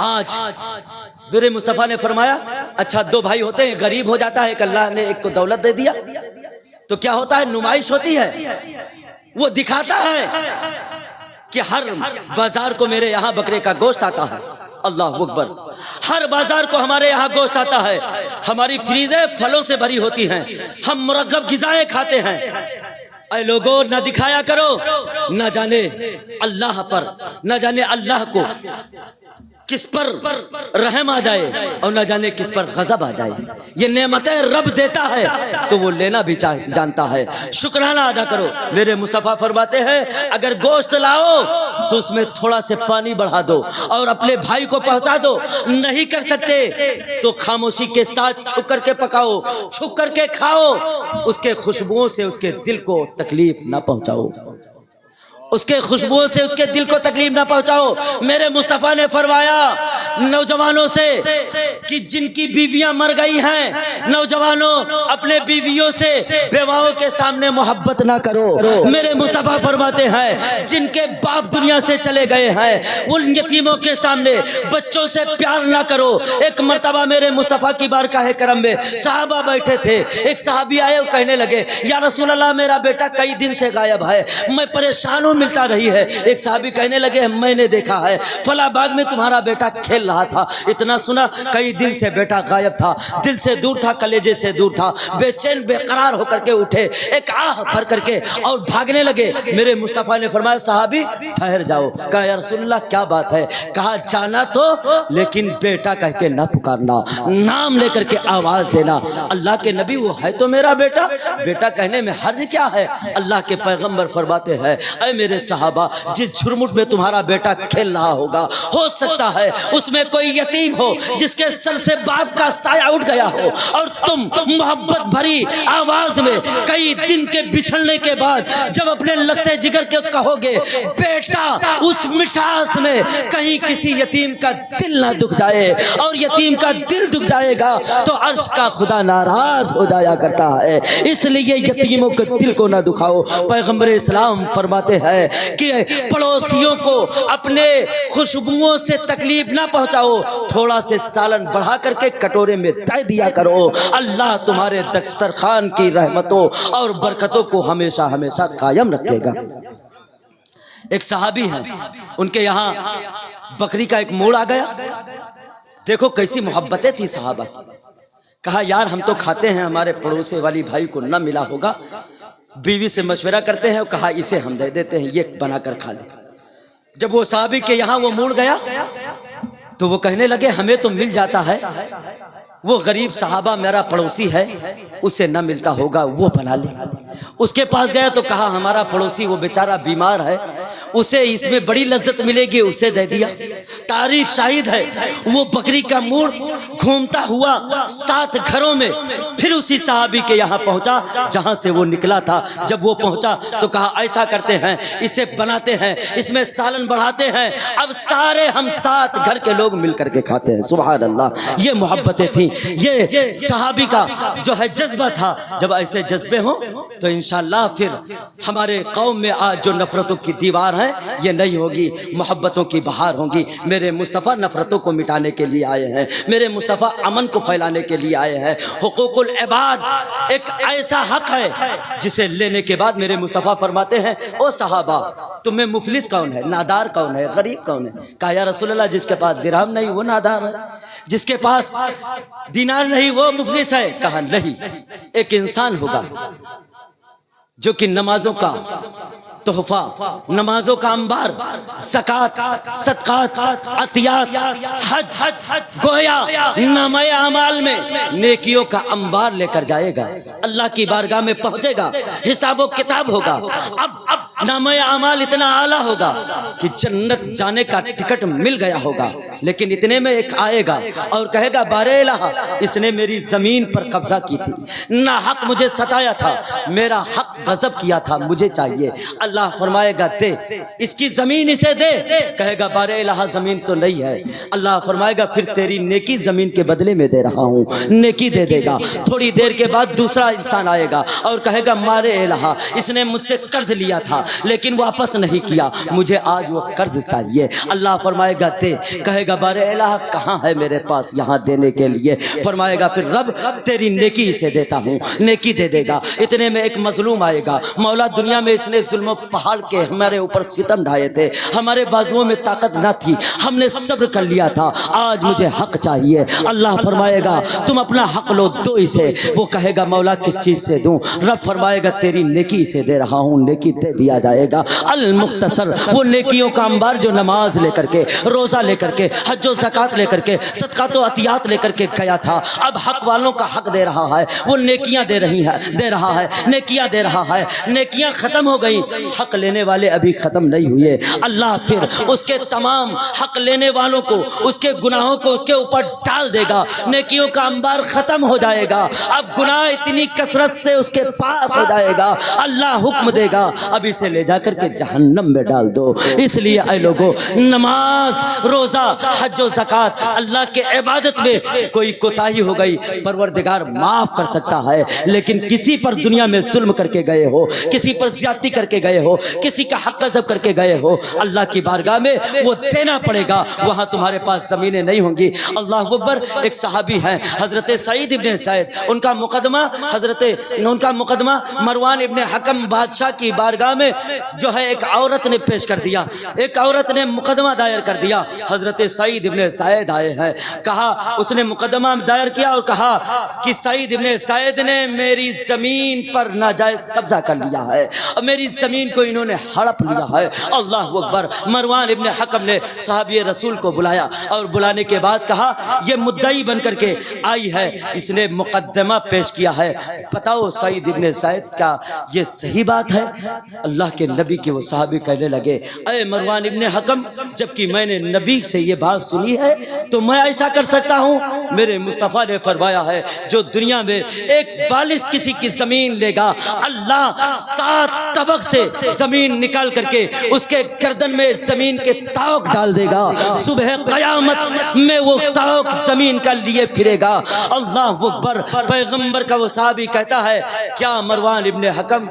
آج میرے مصطفیٰ نے فرمایا اچھا 2 بھائی ہوتے ہیں، غریب ہو جاتا ہے کہ اللہ نے ایک کو دولت دے دیا تو کیا ہوتا ہے، نمائش ہوتی ہے، وہ دکھاتا ہے کہ ہر بازار کو میرے یہاں بکرے کا گوشت آتا ہے۔ اللہ اکبر۔ ہر بازار کو ہمارے یہاں گوشت آتا ہے، ہماری فریزیں پھلوں سے بھری ہوتی ہیں، ہم مرغب غذائیں کھاتے ہیں۔ اے لوگوں نہ دکھایا کرو، نہ جانے اللہ پر، نہ جانے اللہ کو کس پر رحم آ جائے اور نہ جانے کس پر غضب آ جائے۔ یہ نعمتیں رب دیتا ہے تو وہ لینا بھی جانتا ہے، شکرانہ ادا کرو۔ میرے مصطفیٰ فرماتے ہیں اگر گوشت لاؤ تو اس میں تھوڑا سے پانی بڑھا دو اور اپنے بھائی کو پہنچا دو. نہیں کر سکتے تو خاموشی کے ساتھ چھپ کر کے پکاؤ, چھپ کر کے کھاؤ. اس کے خوشبوؤں سے اس کے دل کو تکلیف نہ پہنچاؤ, اس کے خوشبوؤں سے اس کے دل کو تکلیف نہ پہنچاؤ. میرے مصطفیٰ نے فرمایا نوجوانوں سے کہ جن کی بیویاں مر گئی ہیں, نوجوانوں اپنے بیویوں سے بیواؤں کے سامنے محبت نہ کرو. میرے مصطفیٰ فرماتے ہیں جن کے باپ دنیا سے چلے گئے ہیں ان یتیموں کے سامنے بچوں سے پیار نہ کرو. ایک مرتبہ میرے مصطفیٰ کی بارگاہ کرم میں صحابہ بیٹھے تھے, ایک صحابی آئے اور کہنے لگے یا رسول اللہ میرا بیٹا کئی دن سے غائب ہے, میں پریشان ہوں, ملتا رہی ہے. ایک صحابی کہنے لگے میں نے دیکھا ہے فلاں باغ میں تمہارا بیٹا کھیل رہا تھا, اتنا سنا کئی دن سے بیٹا غائب تھا, دل سے دور تھا, کلیجے سے دور تھا. بے چین بے قرار ہو کر کے اٹھے, ایک آہ بھر کر کے اور بھاگنے لگے. میرے مصطفیٰ نے فرمایا صحابی ٹھہر جاؤ. کہا یا رسول اللہ کیا بات ہے؟ کہا جانا تو لیکن بیٹا کہہ کے نہ پکارنا, نام لے کر کے آواز دینا. اللہ کے نبی وہ ہے تو میرا بیٹا, بیٹا کہنے میں حرج کیا ہے؟ اللہ کے پیغمبر فرماتے ہیں اے میرے صحابہ جس جھرمٹ میں تمہارا بیٹا کھیل رہا ہوگا ہو سکتا ہے اس میں کوئی یتیم ہو جس کے سر سے باپ کا سایہ اٹھ گیا ہو, اور تم محبت بھری آواز میں کئی دن کے بچھڑنے کے بعد جب اپنے لگتے جگر کے کہو گے بیٹا, اس مٹھاس میں کہیں کسی یتیم کا دل نہ دکھ جائے, اور یتیم کا دل دکھ جائے گا تو عرش کا خدا ناراض ہو جایا کرتا ہے. اس لیے یتیموں کے دل کو نہ دکھاؤ. پیغمبر اسلام فرماتے ہیں کہ پڑوسیوں کو اپنے خوشبوؤں سے تکلیف نہ پہنچاؤ, تھوڑا سے سالن بڑھا کر کے کٹورے میں دے دیا کرو. اللہ تمہارے دسترخوان کی رحمتوں اور برکتوں کو ہمیشہ ہمیشہ قائم رکھے گا. ایک صحابی ہیں, ان کے یہاں بکری کا ایک موڑ آ گیا. دیکھو کیسی محبتیں تھی صحابہ. کہا یار ہم تو کھاتے ہیں, ہمارے پڑوسی والی بھائی کو نہ ملا ہوگا. بیوی سے مشورہ کرتے ہیں, کہا اسے ہم دے دیتے ہیں, یہ بنا کر کھا لے. جب وہ صحابی کے یہاں وہ موڑ گیا تو وہ کہنے لگے ہمیں تو مل جاتا ہے, وہ غریب صحابہ میرا پڑوسی ہے, اسے نہ ملتا ہوگا, وہ بنا لے. اس کے پاس گیا تو کہا ہمارا پڑوسی وہ بیچارہ بیمار ہے, اسے اس میں بڑی لذت ملے گی, اسے دے دیا. تاریخ شاہد ہے وہ بکری کا موڑ گھومتا ہوا 7 گھروں میں پھر اسی صحابی کے یہاں پہنچا جہاں سے وہ نکلا تھا. جب وہ پہنچا تو کہا ایسا کرتے ہیں اسے بناتے ہیں, اس میں سالن بڑھاتے ہیں, اب سارے ہم 7 گھر کے لوگ مل کر کے کھاتے ہیں. سبحان اللہ, یہ محبتیں تھیں, یہ صحابی کا جو ہے جذبہ تھا. جب ایسے جذبے ہوں تو انشاءاللہ پھر ہمارے قوم میں آج جو نفرتوں کی دیوار ہیں یہ نہیں ہوگی, محبتوں کی بہار ہوگی. میرے مصطفیٰ نفرتوں کو مٹانے کے لیے آئے ہیں, میرے مصطفیٰ امن کو پھیلانے کے لیے آئے ہیں. حقوق العباد ایک ایسا حق ہے جسے لینے کے بعد میرے مصطفیٰ فرماتے ہیں او صحابہ تمہیں مفلس کون ہے, نادار کون ہے, غریب کون ہے؟ کہا یا رسول اللہ جس کے پاس درہم نہیں وہ نادار ہے, جس کے پاس دینار نہیں وہ مفلس ہے. کہا نہیں, ایک انسان ہوگا جو کہ نمازوں کا تحفہ, نمازوں کا انبار, زکوٰۃ, صدقات, عطیات, حج, گویا نامہ اعمال میں نیکیوں کا انبار لے کر جائے گا, اللہ کی بارگاہ میں پہنچے گا, حساب و کتاب ہوگا. اب نامہ اعمال اتنا اعلیٰ ہوگا کہ جنت جانے کا ٹکٹ مل گیا ہوگا, لیکن اتنے میں ایک آئے گا اور کہے گا بارے الہ اس نے میری زمین پر قبضہ کی تھی, نہ حق مجھے ستایا تھا, میرا حق غصب کیا تھا, مجھے چاہیے. اللہ فرمائے گا دے, اس کی زمین اسے دے. کہے گا بارے الہ زمین تو نہیں ہے. اللہ فرمائے گا پھر تیری نیکی زمین کے بدلے میں دے رہا ہوں, نیکی دے دے گا. تھوڑی دیر کے بعد دوسرا انسان آئے گا اور کہے گا مارے الہ اس نے مجھ سے قرض لیا تھا لیکن واپس نہیں کیا, مجھے آج وہ قرض چاہیے. اللہ فرمائے گا دے. کہے گا بارے الہ کہاں ہے میرے پاس یہاں دینے کے لیے؟ فرمائے گا پھر رب تیری نیکی اسے دیتا ہوں, نیکی دے دے گا. اتنے میں ایک مظلوم آئے گا, مولا دنیا میں اس نے ظلم و پہاڑ کے ہمارے اوپر ستم ڈھائے تھے, ہمارے بازوؤں میں طاقت نہ تھی, ہم نے صبر کر لیا تھا, آج مجھے حق چاہیے. اللہ فرمائے گا تم اپنا حق لو, دو اسے. وہ کہے گا مولا کس چیز سے دوں؟ رب فرمائے گا تیری نیکی سے دے رہا ہوں, نیکی دے دیا جائے گا۔ المختصر وہ نیکیوں کا انبار جو نماز لے کر کے، روزہ لے کر کے، حج و زکوٰۃ لے کر کے، صدقات و عطیات لے کر کے گیا تھا، اب حق والوں کا حق دے رہا ہے، وہ نیکیاں دے رہا ہے، نیکیاں دے رہا ہے، نیکیاں ختم ہو گئی، حق لینے والے ابھی ختم نہیں ہوئے۔ اللہ پھر اس کے تمام حق لینے والوں کو، اس کے گناہوں کو اس کے اوپر ڈال دے گا، نیکیوں کا انبار ختم ہو جائے گا، اب گناہ اتنی کثرت سے اس کے پاس ہو جائے گا، اللہ حکم دے گا اب اسے لے جا کر کے جہنم میں ڈال دو۔ اس لیے اے لوگوں، نماز، روزہ، حج و زکوٰۃ، اللہ کے عبادت میں کوئی کوتاہی ہو گئی پروردگار معاف کر سکتا ہے، لیکن کسی پر دنیا میں ظلم کر کے گئے ہو، کسی پر زیادتی کر کے گئے ہو، کسی کا حق غصب کر کے گئے ہو، اللہ کی بارگاہ میں وہ دینا پڑے گا، وہاں تمہارے پاس زمینیں نہیں ہوں گی۔ اللہ اکبر۔ ایک صحابی ہیں حضرت سعید ابن سعید، ان کا مقدمہ مروان ابن حکم بادشاہ کی بارگاہ میں جو ہے ایک عورت نے پیش کر دیا، ایک عورت نے مقدمہ دائر کر دیا۔ حضرت سعید ابن سعید آئے ہیں، کہا، اس نے مقدمہ دائر کیا اور کہا کہ سعید ابن سعید نے میری زمین پر ناجائز قبضہ کر لیا ہے اور میری زمین کو انہوں نے ہڑپ لیا ہے۔ اللہ اکبر۔ مروان ابن حکم نے صحابی رسول کو بلایا اور بلانے کے بعد کہا، یہ مدعی بن کر کے آئی ہے، اس نے مقدمہ پیش کیا ہے، بتاؤ سعید ابن سعید کا یہ صحیح بات ہے؟ اللہ کے نبی کے وہ صحابی کہنے لگے، اے مروان ابن حکم، جبکہ میں نے نبی سے یہ بات سنی ہے تو میں ایسا کر سکتا ہوں؟ میرے مصطفیٰ نے فرمایا ہے، جو دنیا میں ایک بالش کسی کی زمین لے گا، اللہ 7 طبق سے زمین نکال کر کے اس کے گردن میں زمین کے طوق ڈال دے گا، صبح قیامت میں وہ طوق زمین کا لیے پھرے گا۔ اللہ اکبر۔ پیغمبر کا وہ صحابی کہتا ہے، کیا مروان ابن حکم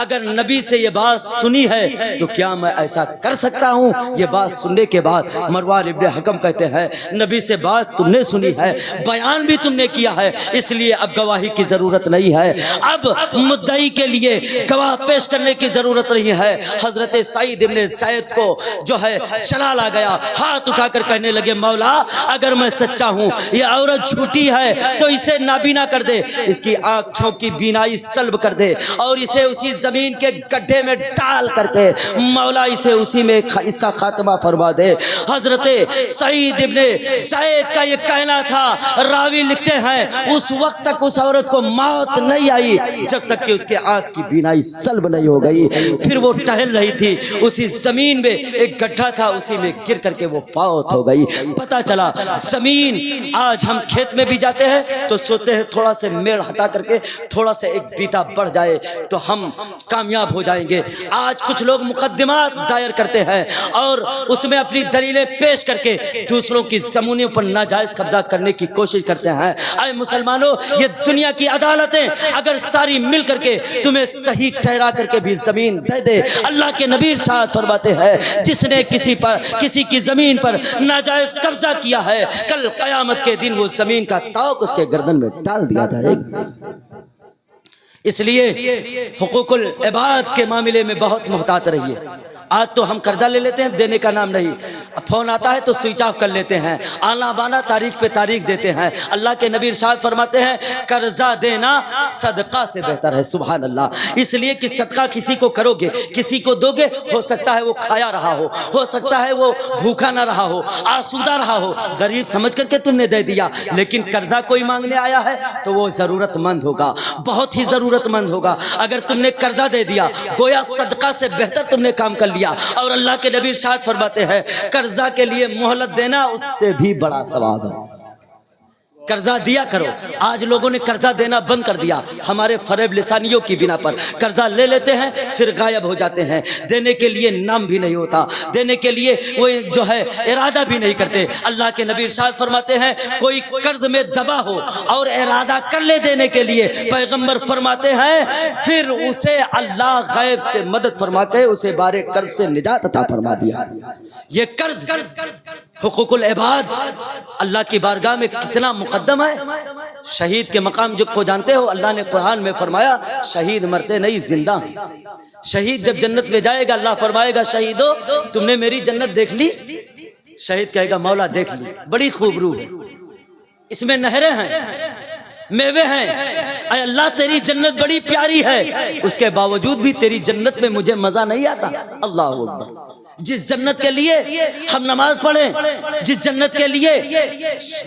اگر نبی سے یہ بات سنی ہے تو کیا میں ایسا کر سکتا ہوں؟ یہ بات سننے کے بعد مروان ابن حکم کہتے ہیں، نبی سے بات تم نے سنی ہے، بیان بھی تم نے کیا ہے، اس لیے اب گواہی کی ضرورت نہیں ہے، اب مدعی کے لیے گواہ پیش کرنے کی ضرورت نہیں ہے۔ حضرت سعید ابن سعید کو جو ہے جلال آ گیا، ہاتھ اٹھا کر کہنے لگے، مولا اگر میں سچا ہوں، یہ عورت جھوٹی ہے تو اسے نابینا کر دے، اس کی آنکھوں کی بینائی سلب کر دے اور اسے اسی زمین کے گڈھے میں ڈال کر کے مولا اسے اسی میں اس کا خاتمہ فرما دے۔ حضرت سعید ابن سعید کا یہ کہنا تھا، راوی لکھتے ہیں اس وقت تک اس عورت کو موت نہیں آئی جب تک کہ اس کے آنکھ کی بینائی سلب نہیں ہو گئی، پھر وہ ٹہل رہی تھی، اسی زمین میں ایک گڈھا تھا، اسی میں گر کر کے وہ فوت ہو گئی۔ پتہ چلا زمین، آج ہم کھیت میں بھی جاتے ہیں تو سوچتے ہیں تھوڑا سے میڑ ہٹا کر کے تھوڑا سے ایک بیتا بڑھ جائے تو ہم کامیاب ہو جائیں گے۔ آج کچھ لوگ مقدمات دائر کرتے ہیں اور اس میں اپنی دلیلیں پیش کر کے دوسروں کی زمینوں پر ناجائز قبضہ کرنے کی کوشش کرتے ہیں۔ اے مسلمانوں، یہ دنیا کی عدالتیں اگر ساری مل کر کے تمہیں صحیح ٹھہرا کر کے بھی زمین دے دے، اللہ کے نبی ارشاد فرماتے ہیں، جس نے کسی کی زمین پر ناجائز قبضہ کیا ہے، کل قیامت کے دن وہ زمین کا طوق اس کے گردن میں ڈال دیا جائے گا۔ اس لیے حقوق العباد کے معاملے میں بہت محتاط رہیے۔ آج تو ہم قرضہ لے لیتے ہیں، دینے کا نام نہیں، فون آتا ہے تو سوئچ آف کر لیتے ہیں، آنا بانا تاریخ پہ تاریخ دیتے ہیں۔ اللہ کے نبی ارشاد فرماتے ہیں، قرضہ دینا صدقہ سے بہتر ہے۔ سبحان اللہ۔ اس لیے کہ صدقہ کسی کو کرو گے، کسی کو دو گے، ہو سکتا ہے وہ کھایا رہا ہو سکتا ہے وہ بھوکا نہ رہا ہو، آسودہ رہا ہو، غریب سمجھ کر کے تم نے دے دیا، لیکن قرضہ کوئی مانگنے آیا ہے تو وہ ضرورت مند ہوگا، بہت ہی ضرورت مند ہوگا۔ اگر تم نے قرضہ دے دیا، گویا صدقہ سے بہتر تم نے کام کر لیا۔ اور اللہ کے نبی ارشاد فرماتے ہیں، قرضہ کے لیے مہلت دینا اس سے بھی بڑا ثواب ہے۔ قرضہ دیا کرو۔ آج لوگوں نے قرضہ دینا بند کر دیا، ہمارے فریب لسانیوں کی بنا پر قرضہ لے لیتے ہیں پھر غائب ہو جاتے ہیں، دینے کے لیے نام بھی نہیں ہوتا، دینے کے لیے وہ جو ہے ارادہ بھی نہیں کرتے۔ اللہ کے نبی ارشاد فرماتے ہیں، کوئی قرض میں دبا ہو اور ارادہ کر لے دینے کے لیے، پیغمبر فرماتے ہیں پھر اسے اللہ غیب سے مدد فرما کے اسے بارے قرض سے نجات عطا فرما دیا۔ یہ قرض حقوق العباد اللہ کی بارگاہ میں کتنا مقدم ہے۔ شہید کے مقام کو جانتے ہو، اللہ نے قرآن میں فرمایا، شہید مرتے نہیں زندہ ہیں۔ شہید جب جنت میں جائے گا، اللہ فرمائے گا، شہیدو تم نے میری جنت دیکھ لی؟ شہید کہے گا، مولا دیکھ لی، بڑی خوبرو ہے، اس میں نہریں ہیں، میوے ہیں، اے اللہ تیری جنت بڑی پیاری ہے، اس کے باوجود بھی تیری جنت میں مجھے مزہ نہیں آتا۔ اللہ اکبر۔ جس جنت کے لیے ہم نماز پڑھیں، جس جنت کے لیے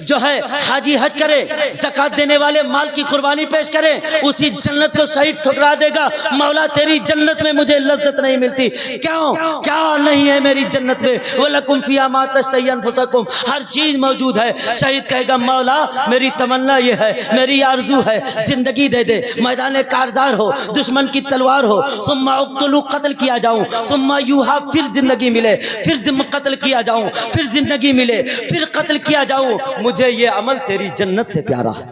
جو ہے حاجی حج کرے، زکات دینے والے مال کی قربانی پیش کریں، اسی جنت کو شہید ٹھکرا دے گا۔ مولا تیری جنت میں مجھے لذت نہیں ملتی، کیوں؟ کیا نہیں ہے میری جنت میں؟ وَلَكُمْ فِيهَا مَا تَشْتَهِي أَنفُسُكُمْ، ہر چیز موجود ہے۔ شہید کہے گا مولا میری تمنا یہ ہے، میری آرزو ہے زندگی دے دے، میدان کارزار ہو، دشمن کی تلوار ہو، ثم اقتلوا، قتل کیا جاؤں، ثم یوہا، پھر زندگی ملے، پھر قتل کیا جاؤں، پھر زندگی ملے، پھر قتل کیا جاؤں، مجھے یہ عمل تیری جنت سے پیارا ہے۔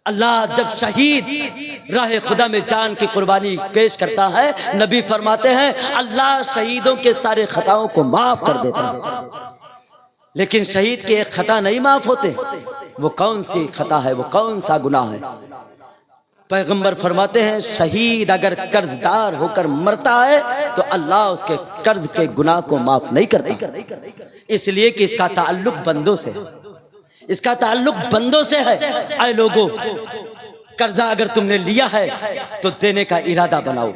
اللہ جب شہید راہ خدا میں جان کی قربانی پیش کرتا ہے، نبی فرماتے ہیں اللہ شہیدوں کے سارے خطاؤں کو معاف کر دیتا ہے، لیکن شہید کے ایک خطا نہیں معاف ہوتے۔ وہ کون سی خطا ہے؟ وہ کون سا گناہ ہے؟ پیغمبر فرماتے ہیں شہید اگر قرض دار ہو کر مرتا ہے تو اللہ اس کے قرض کے گناہ کو معاف نہیں کرتا، اس لیے کہ اس کا تعلق بندوں سے، اس کا تعلق بندوں سے ہے۔ اے لوگو، قرضہ اگر تم نے لیا ہے تو دینے کا ارادہ بناؤ،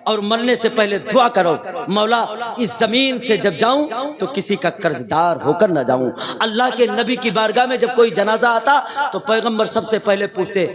اور مرنے سے پہلے دعا کرو مولا اس زمین سے جب جاؤں تو کسی کا قرض دار ہو کر نہ جاؤں۔ اللہ کے نبی کی بارگاہ میں جب کوئی جنازہ آتا تو پیغمبر سب سے پہلے پوچھتے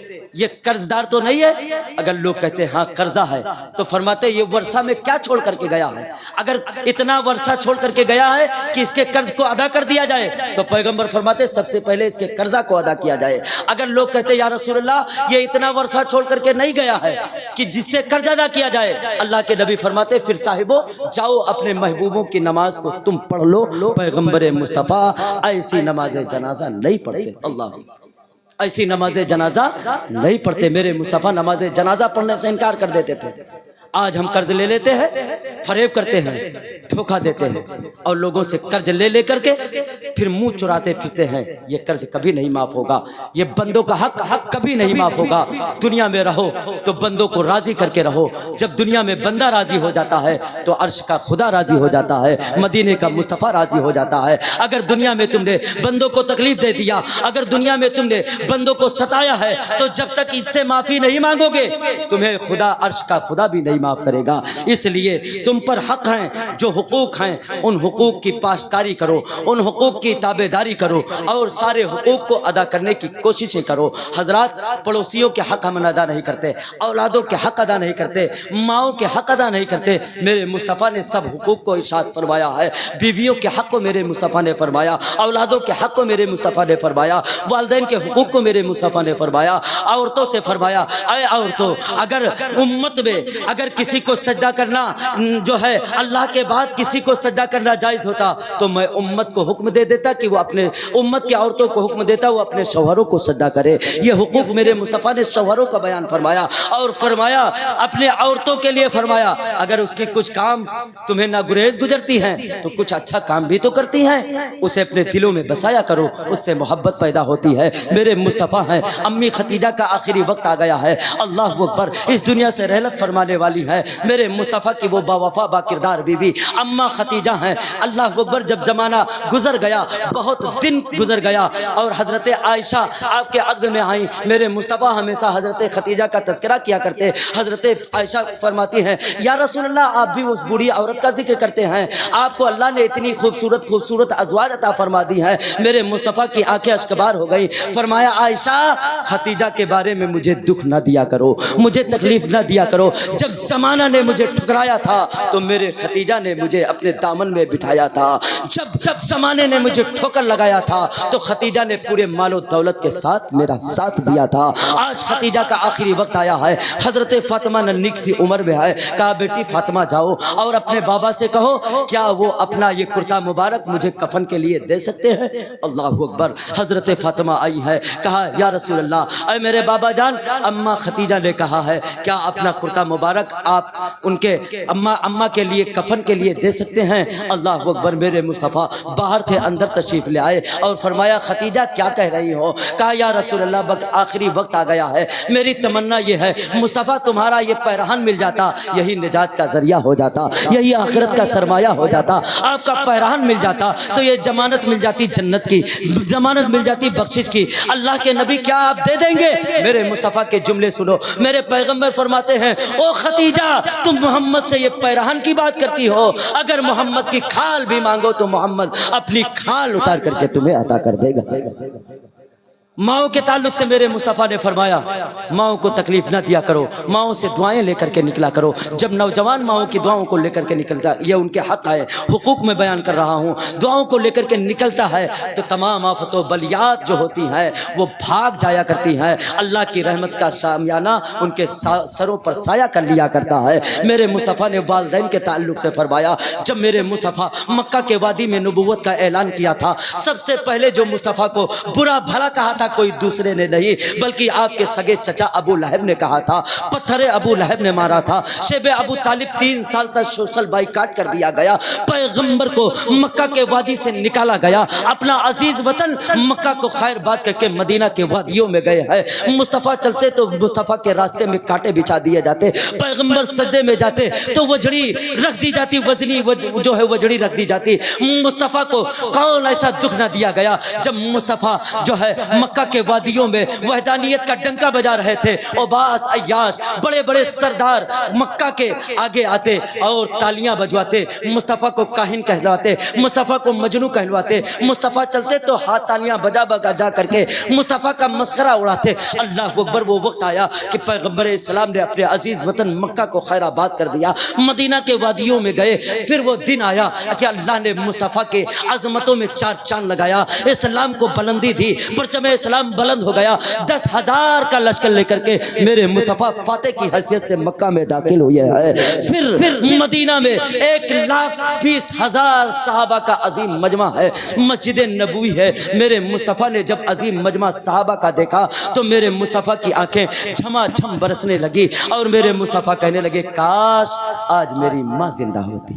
یہ قرض دار تو نہیں ہے؟ اگر لوگ کہتے ہاں قرضہ ہے تو فرماتے یہ ورثہ میں کیا چھوڑ کر کے گیا ہے؟ اگر اتنا ورثہ چھوڑ کر کے گیا ہے کہ اس کے قرض کو ادا کر دیا جائے تو پیغمبر فرماتے سب سے پہلے اس کے قرضہ کو ادا کیا جائے۔ اگر لوگ کہتے یا رسول اللہ یہ اتنا ورثہ چھوڑ کر کے نہیں گیا ہے کہ جس سے قرض ادا کیا جائے، اللہ کے نبی فرماتے پھر صاحبو جاؤ اپنے محبوبوں کی نماز کو تم پڑھ لو۔ پیغمبر مصطفیٰ ایسی نماز جنازہ نہیں پڑھتے، اللہ ایسی نماز جنازہ نہیں پڑھتے۔ میرے مصطفیٰ نماز جنازہ پڑھنے سے انکار کر دیتے تھے۔ آج ہم قرض لے لیتے ہیں، فریب کرتے ہیں، دھوکہ دیتے ہیں، اور لوگوں سے قرض لے کر کے پھر منہ چراتے پھرتے ہیں۔ یہ قرض کبھی نہیں معاف ہوگا، یہ بندوں کا حق کبھی نہیں معاف ہوگا۔ دنیا میں رہو تو بندوں کو راضی کر کے رہو، جب دنیا میں بندہ راضی ہو جاتا ہے تو عرش کا خدا راضی ہو جاتا ہے، مدینے کا مصطفیٰ راضی ہو جاتا ہے۔ اگر دنیا میں تم نے بندوں کو تکلیف دے دیا، اگر دنیا میں تم نے بندوں کو ستایا ہے تو جب تک اس سے معافی نہیں مانگو گے تمہیں خدا عرش کا خدا بھی نہیں معاف کرے گا۔ اس لیے تم پر حق ہیں، جو حقوق ہیں ان حقوق کی پاسداری کرو، ان حقوق کی تابعداری کرو، اور سارے حقوق کو ادا کرنے کی کوششیں کرو۔ حضرات پڑوسیوں کے حق ہم ادا نہیں کرتے، اولادوں کے حق ادا نہیں کرتے، ماؤں کے حق ادا نہیں کرتے۔ میرے مصطفیٰ نے سب حقوق کو ارشاد فرمایا ہے۔ بیویوں کے حق کو میرے مصطفیٰ نے فرمایا، اولادوں کے حق کو میرے مصطفیٰ نے فرمایا، والدین کے حقوق کو میرے مصطفیٰ نے فرمایا، عورتوں سے فرمایا اے عورتوں اگر امت میں اگر کسی کو سجدہ کرنا جو ہے اللہ کے بعد کسی کو سجدہ کرنا جائز ہوتا تو میں امت کو حکم دے دیتا کہ وہ اپنے امت کی عورتوں کو حکم دیتا وہ اپنے شوہروں کو سجدہ کرے۔ یہ حقوق میرے مصطفیٰ نے شوہروں کا بیان فرمایا، اور فرمایا اپنے عورتوں کے لیے فرمایا اگر اس کی کچھ کام تمہیں ناگزیر گزرتی ہیں تو کچھ اچھا کام بھی تو کرتی ہیں، اسے اپنے دلوں میں بسایا کرو، اس سے محبت پیدا ہوتی ہے۔ میرے مصطفیٰ ہیں، امی خدیجہ کا آخری وقت آ گیا ہے، اللہ اکبر، اس دنیا سے رحلت فرمانے والی ہے۔ میرے مصطفیٰ کی وہ باوفا با کردار بیوی اماں خدیجہ ہیں، اللہ اکبر۔ جب زمانہ گزر گیا، بہت دن گزر گیا اور حضرت عائشہ آپ کے عقد میں آئیں، میرے مصطفیٰ ہمیشہ حضرت خدیجہ کا تذکرہ کیا کرتے۔ حضرت عائشہ فرماتی ہیں یا رسول اللہ آپ بھی اس بوڑھی عورت کا ذکر کرتے ہیں، آپ کو اللہ نے اتنی خوبصورت خوبصورت ازواج عطا فرما دی ہیں۔ میرے مصطفیٰ کی آنکھیں اشکبار ہو گئی، فرمایا عائشہ خدیجہ کے بارے میں مجھے دکھ نہ دیا کرو، مجھے تکلیف نہ دیا کرو۔ جب زمانہ نے مجھے ٹھکرایا تھا تو میرے خدیجہ نے مجھے اپنے دامن میں بٹھایا تھا، جب زمانے نے مجھے ٹھوکر لگایا تھا تو خدیجہ نے پورے مال و دولت کے ساتھ میرا ساتھ دیا تھا۔ آج خدیجہ کا آخری وقت آیا ہے، حضرت فاطمہ ننھی سی عمر میں ہے، کہا بیٹی فاطمہ جاؤ اور اپنے بابا سے کہو کیا وہ اپنا یہ کرتا مبارک مجھے کفن کے لیے دے سکتے ہیں؟ اللہ اکبر۔ حضرت فاطمہ آئی ہے، کہا یا رسول اللہ اے میرے بابا جان، اماں خدیجہ نے کہا ہے کیا اپنا کرتا مبارک آپ ان کے اماں کے لیے کفن کے لیے دے سکتے ہیں؟ اللہ اکبر۔ میرے مصطفیٰ باہر تھے اندر اندر تشریف لے آئے اور فرمایا ختیجہ کیا کہہ رہی ہو؟ کہا یا رسول اللہ آخری وقت آ گیا ہے، میری تمنا یہ ہے مصطفیٰ تمہارا یہ پیرہن مل جاتا، یہی نجات کا ذریعہ ہو جاتا، یہی آخرت کا سرمایہ ہو جاتا، آپ کا پیرہن مل جاتا تو یہ ضمانت مل جاتی جنت کی، ضمانت مل جاتی بخشش کی۔ اللہ کے نبی کیا آپ دے دیں گے؟ میرے مصطفیٰ کے جملے سنو، میرے پیغمبر فرماتے ہیں او ختیجہ تم محمد سے یہ پیرہن کی بات کرتی ہو، اگر محمد کی کھال بھی مانگو تو محمد اپنی کھال اتار کر کے تمہیں عطا کر دے گا۔ ماؤں کے تعلق سے میرے مصطفیٰ نے فرمایا ماؤں کو تکلیف نہ دیا کرو، ماؤں سے دعائیں لے کر کے نکلا کرو۔ جب نوجوان ماؤں کی دعاؤں کو لے کر کے نکلتا، یہ ان کے حق ہے، حقوق میں بیان کر رہا ہوں، دعاؤں کو لے کر کے نکلتا ہے تو تمام آفت و بلیات جو ہوتی ہیں وہ بھاگ جایا کرتی ہیں، اللہ کی رحمت کا شامیانہ ان کے سروں پر سایہ کر لیا کرتا ہے۔ میرے مصطفیٰ نے والدین کے تعلق سے فرمایا جب میرے مصطفیٰ مکہ کے وادی میں نبوت کا اعلان کیا تھا، سب سے پہلے جو مصطفیٰ کو برا بھلا کہا تھا کوئی دوسرے نے نہیں بلکہ آپ کے سگے چچا ابو لہب نے کہا تھا، پتھر ابو لہب نے مارا تھا، شیب ابو طالب 3 سال تک سوشل بائیکاٹ کر دیا گیا، پیغمبر کو مکہ کے وادی سے نکالا گیا، اپنا عزیز وطن مکہ کو خیر بات کر کے مدینہ کے وادیوں میں گئے ہیں۔ مصطفیٰ چلتے تو مصطفیٰ کے راستے میں کانٹے بچھا دیے جاتے، پیغمبر سجدے میں جاتے تو وجڑی رکھ دی جاتی، وزنی جو ہے وجڑی رکھ دی جاتی۔ مصطفیٰ کو کون ایسا دکھ نہ دیا گیا جب مصطفیٰ جو ہے مکہ کے وادیوں میں وحدانیت کا ڈنکا بجا رہے تھے، عباس عیاش بڑے بڑے سردار مکہ کے آگے آتے اور تالیاں بجواتے، مصطفیٰ کو کاہن کہلواتے، مصطفیٰ کو مجنو کہلواتے، مصطفیٰ چلتے تو ہاتھ تالیاں بجا جا کر کے مصطفیٰ کا مسخرہ اڑاتے۔ اللہ اکبر، وہ وقت آیا کہ پیغمبر اسلام نے اپنے عزیز وطن مکہ کو خیر آباد کر دیا، مدینہ کے وادیوں میں گئے۔ پھر وہ دن آیا کہ اللہ نے مصطفیٰ کے عظمتوں میں 4 چاند لگایا، اسلام کو بلندی دی، پرچم اسلام بلند ہو گیا، 10,000 کا لشکر لے کر کے میرے مصطفیٰ فاتح کی حیثیت سے مکہ میں داخل ہوئے ہیں۔ پھر مدینہ میں 1,20,000 صحابہ کا عظیم مجمع ہے، مسجد نبوی ہے۔ میرے مصطفیٰ نے جب عظیم مجمع صحابہ کا دیکھا تو میرے مصطفیٰ کی آنکھیں جھما جھم برسنے لگی اور میرے مصطفیٰ کہنے لگے کاش آج میری ماں زندہ ہوتی،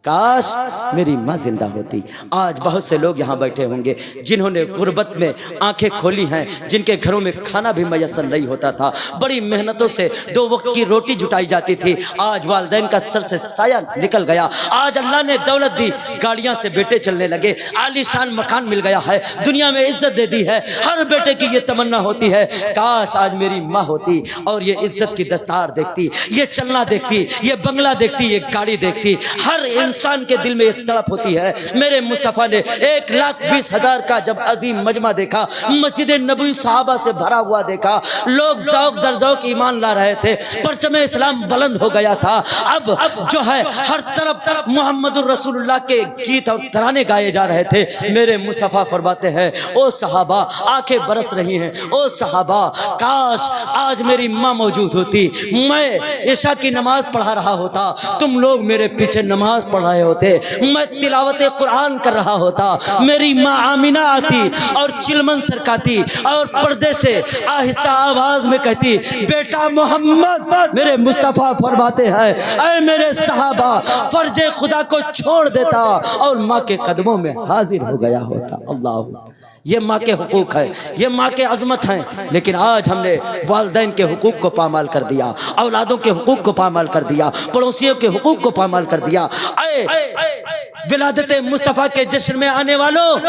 کاش میری ماں زندہ ہوتی۔ آج بہت سے لوگ یہاں بیٹھے ہوں گے جنہوں نے غربت میں آنکھیں کھولی ہیں، جن کے گھروں میں کھانا بھی میسر نہیں ہوتا تھا، بڑی محنتوں سے 2 وقت کی روٹی جٹائی جاتی تھی، آج والدین کا سر سے سایہ نکل گیا، آج اللہ نے دولت دی، گاڑیاں سے بیٹے چلنے لگے، عالی شان مکان مل گیا ہے، دنیا میں عزت دے دی ہے، ہر بیٹے کی یہ تمنا ہوتی ہے کاش آج میری ماں ہوتی اور یہ عزت کی دستار دیکھتی، یہ چلنا دیکھتی، یہ بنگلہ دیکھتی، یہ گاڑی دیکھتی۔ ہر انسان کے دل میں ایک تڑپ ہوتی ہے۔ میرے مصطفیٰ نے 1,20,000 کا جب عظیم مجمع دیکھا، مسجد نبوی صحابہ سے بھرا ہوا دیکھا، لوگ ذوق در ذوق ایمان لا رہے تھے، پرچم اسلام بلند ہو گیا تھا۔ اب جو ہے ہر طرف محمد الرسول اللہ کے گیت اور ترانے گائے جا رہے تھے۔ میرے مصطفیٰ فرماتے ہیں او صحابہ، آنکھیں برس رہی ہیں، او صحابہ کاش آج میری ماں موجود ہوتی، میں عشاء کی نماز پڑھا رہا ہوتا، تم لوگ میرے پیچھے نماز پڑھ رہے ہوتے، میں تلاوت قرآن کر رہا ہوتا، میری ماں آمینہ آتی اور چلمن سرکاتی اور پردے سے آہستہ آواز میں کہتی بیٹا محمد۔ میرے مصطفیٰ فرماتے ہیں اے میرے صحابہ، فرج خدا کو چھوڑ دیتا اور ماں کے قدموں میں حاضر ہو گیا ہوتا۔ اللہ، یہ ماں کے حقوق ہے، یہ ماں کے عظمت ہیں، لیکن آج ہم نے والدین کے حقوق کو پامال کر دیا، اولادوں کے حقوق کو پامال کر دیا، پڑوسیوں کے حقوق کو پامال کر دیا۔ اے ولادت مصطفیٰ کے جشن میں آنے والوں،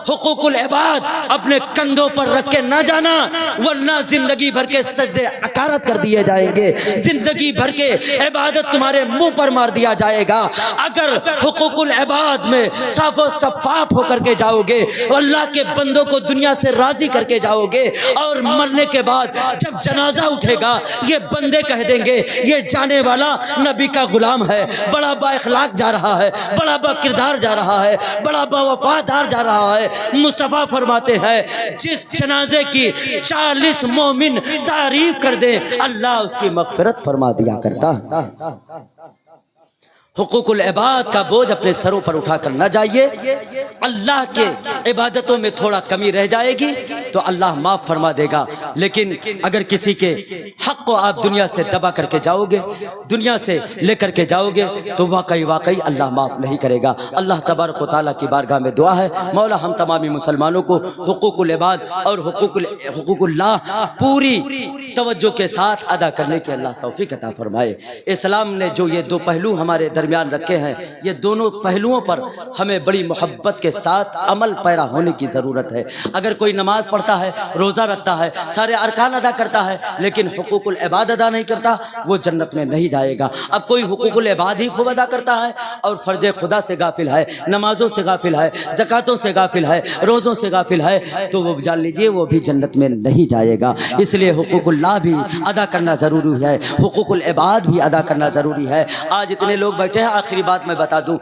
حقوق العباد اپنے کندھوں پر رکھ کے نہ جانا، ورنہ زندگی بھر کے سجدے عقارت کر دیے جائیں گے، زندگی بھر کے عبادت تمہارے منہ پر مار دیا جائے گا۔ اگر حقوق العباد میں صاف و شفاف ہو کر کے جاؤ گے، اللہ کے بندوں کو دنیا سے راضی کر کے جاؤ گے، اور مرنے کے بعد جب جنازہ اٹھے گا یہ بندے کہہ دیں گے یہ جانے والا نبی کا غلام ہے، بڑا با اخلاق جا رہا ہے، بڑا با کردار جا رہا ہے، بڑا با وفادار جا رہا ہے۔ مصطفیٰ فرماتے ہیں جس جنازے کی 40 مومن تعریف کر دے اللہ اس کی مغفرت فرما دیا کرتا۔ حقوق العباد کا بوجھ اپنے سروں پر اٹھا کر نہ جائیے، اللہ کے عبادتوں میں تھوڑا کمی رہ جائے گی تو اللہ معاف فرما دے گا، لیکن اگر کسی کے حق کو آپ دنیا سے دبا کر کے جاؤ گے، دنیا سے لے کر کے جاؤ گے، تو واقعی اللہ معاف نہیں کرے گا۔ اللہ تبارک و تعالیٰ کی بارگاہ میں دعا ہے، مولا ہم تمامی مسلمانوں کو حقوق العباد اور حقوق اللہ پوری توجہ کے ساتھ ادا کرنے کی اللہ توفیق عطا فرمائے۔ اسلام نے جو یہ دو پہلو ہمارے درمیان رکھے ہیں، یہ دونوں پہلوؤں پر ہمیں بڑی محبت کے ساتھ عمل پیرا ہونے کی ضرورت ہے۔ اگر کوئی نماز پڑھتا ہے، روزہ رکھتا ہے، سارے ارکان ادا کرتا ہے، لیکن حقوق العباد ادا نہیں کرتا، وہ جنت میں نہیں جائے گا۔ اب کوئی حقوق العباد ہی خوب ادا کرتا ہے اور فرض خدا سے غافل ہے، نمازوں سے غافل ہے، زکاتوں سے غافل ہے، روزوں سے غافل ہے، تو وہ جان لیجئے وہ بھی جنت میں نہیں جائے گا۔ اس لیے حقوق اللہ بھی ادا کرنا ضروری ہے، حقوق العباد بھی ادا کرنا ضروری ہے۔ آج اتنے لوگ بیٹھے ہیں، آخری بات میں بتا دوں،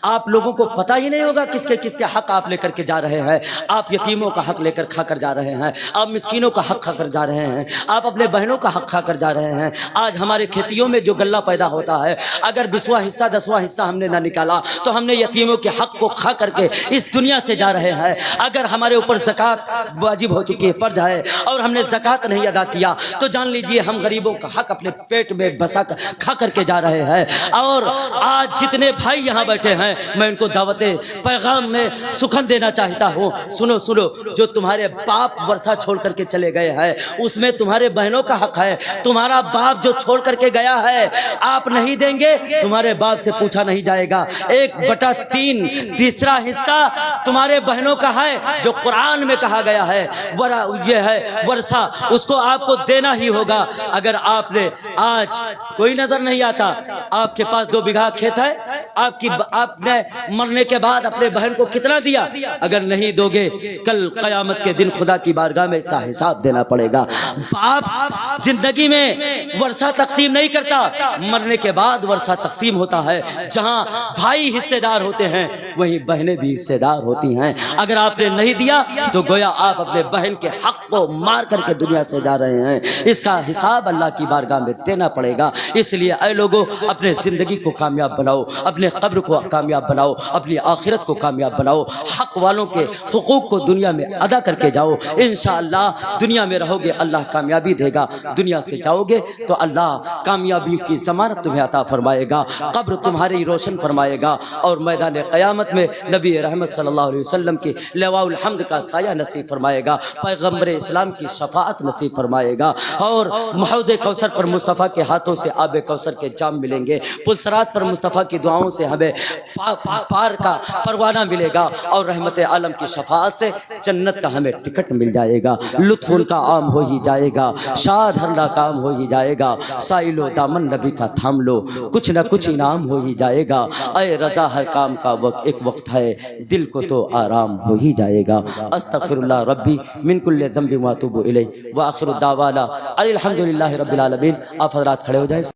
آپ لوگوں کو پتہ ہی نہیں ہوگا کس کے حق آپ لے کر کے جا رہے ہیں۔ آپ یتیموں کا حق لے کر کھا کر جا رہے ہیں، آپ مسکینوں کا حق کھا کر جا رہے ہیں، آپ اپنے بہنوں کا حق کھا کر جا رہے ہیں۔ آج ہمارے کھیتیوں میں جو غلہ پیدا ہوتا ہے، اگر 20واں حصہ 10واں حصہ ہم نے نہ نکالا تو ہم نے یتیموں کے حق کو کھا کر کے اس دنیا سے جا رہے ہیں۔ اگر ہمارے اوپر زکوٰۃ واجب ہو چکی ہے، فرض ہے، اور ہم نے زکوٰۃ نہیں ادا کیا تو جان لیجئے ہم غریبوں کا حق اپنے پیٹ میں بسا کر کھا کر کے جا رہے ہیں۔ اور آج جتنے بھائی یہاں بیٹھے ہیں، میں ان کو دعوت پیغام میں سخن دینا چاہتا ہوں، سنو جو تمہارے باپ ورثہ چھوڑ کر کے چلے گئے ہیں، اس میں تمہارے بہنوں کا حق ہے۔ تمہارا باپ جو چھوڑ کر کے گیا ہے، آپ نہیں دیں گے، تمہارے باپ سے پوچھا نہیں جائے گا۔ 1/3 تیسرا حصہ تمہارے بہنوں کا ہے، جو قرآن میں کہا گیا ہے یہ ہے ورثہ، اس کو آپ کو دینا ہی ہوگا۔ اگر آپ نے آج کوئی نظر نہیں آتا، آپ کے پاس 2 بیگھہ کھیت ہے، آپ نے مرنے کے بعد اپنے بہن کو کتنا دیا؟ اگر نہیں دو گے، کل قیامت کے دن خدا کی بارگاہ میں اس کا حساب دینا پڑے گا۔ باپ زندگی میں ورثہ تقسیم نہیں کرتا، مرنے کے بعد ورثہ تقسیم ہوتا ہے۔ جہاں بھائی حصے دار ہوتے ہیں، وہیں بہنیں بھی حصے دار ہوتی ہیں۔ اگر آپ نے نہیں دیا تو گویا آپ اپنے بہن کے حق کو مار کر کے دنیا سے جا رہے ہیں۔ اس کا حساب اللہ کی بارگاہ میں دینا پڑے گا۔ اس لیے اے لوگوں، اپنے زندگی کو کامیاب بناؤ، اپنے قبر کو کامیاب بناؤ، اپنی آخرت کو کامیاب بناؤ، حق والوں کے حقوق کو دنیا میں ادا کر کے جاؤ۔ انشاءاللہ دنیا میں رہو گے، اللہ کامیابی دے گا، دنیا سے جاؤ گے تو اللہ کامیابی کی ضمانت تمہیں عطا فرمائے گا، قبر تمہاری روشن فرمائے گا، اور میدان قیامت میں نبی رحمت صلی اللہ علیہ وسلم کی لواء الحمد کا سایہ نصیب فرمائے گا، پیغمبر اسلام کی شفاعت نصیب فرمائے گا، اور حوض کوثر پر مصطفیٰ کے ہاتھوں سے آب کوثر کے جام ملیں گے، پل صراط پر مصطفیٰ کی دعاؤں سے ہمیں پار کا پروانہ ملے گا، اور رحمت عالم کی شفاعت سے جنت کا ہمیں ٹکٹ مل جائے گا، لطف ان کا عام ہو ہی جائے گا، شاد ہر ناکام ہو ہی جائے گا، سائل و دامن نبی کا تھام لو، کچھ نہ کچھ انعام ہو ہی جائے گا، اے رضا ہر کام کا ایک وقت ہے، دل کو تو آرام ہو ہی جائے گا۔ استغفر اللہ ربی من کل ذنب واتوب الیہ، وآخر دعوانا الحمدللہ رب العالمین۔ آپ حضرات کھڑے ہو جائیں۔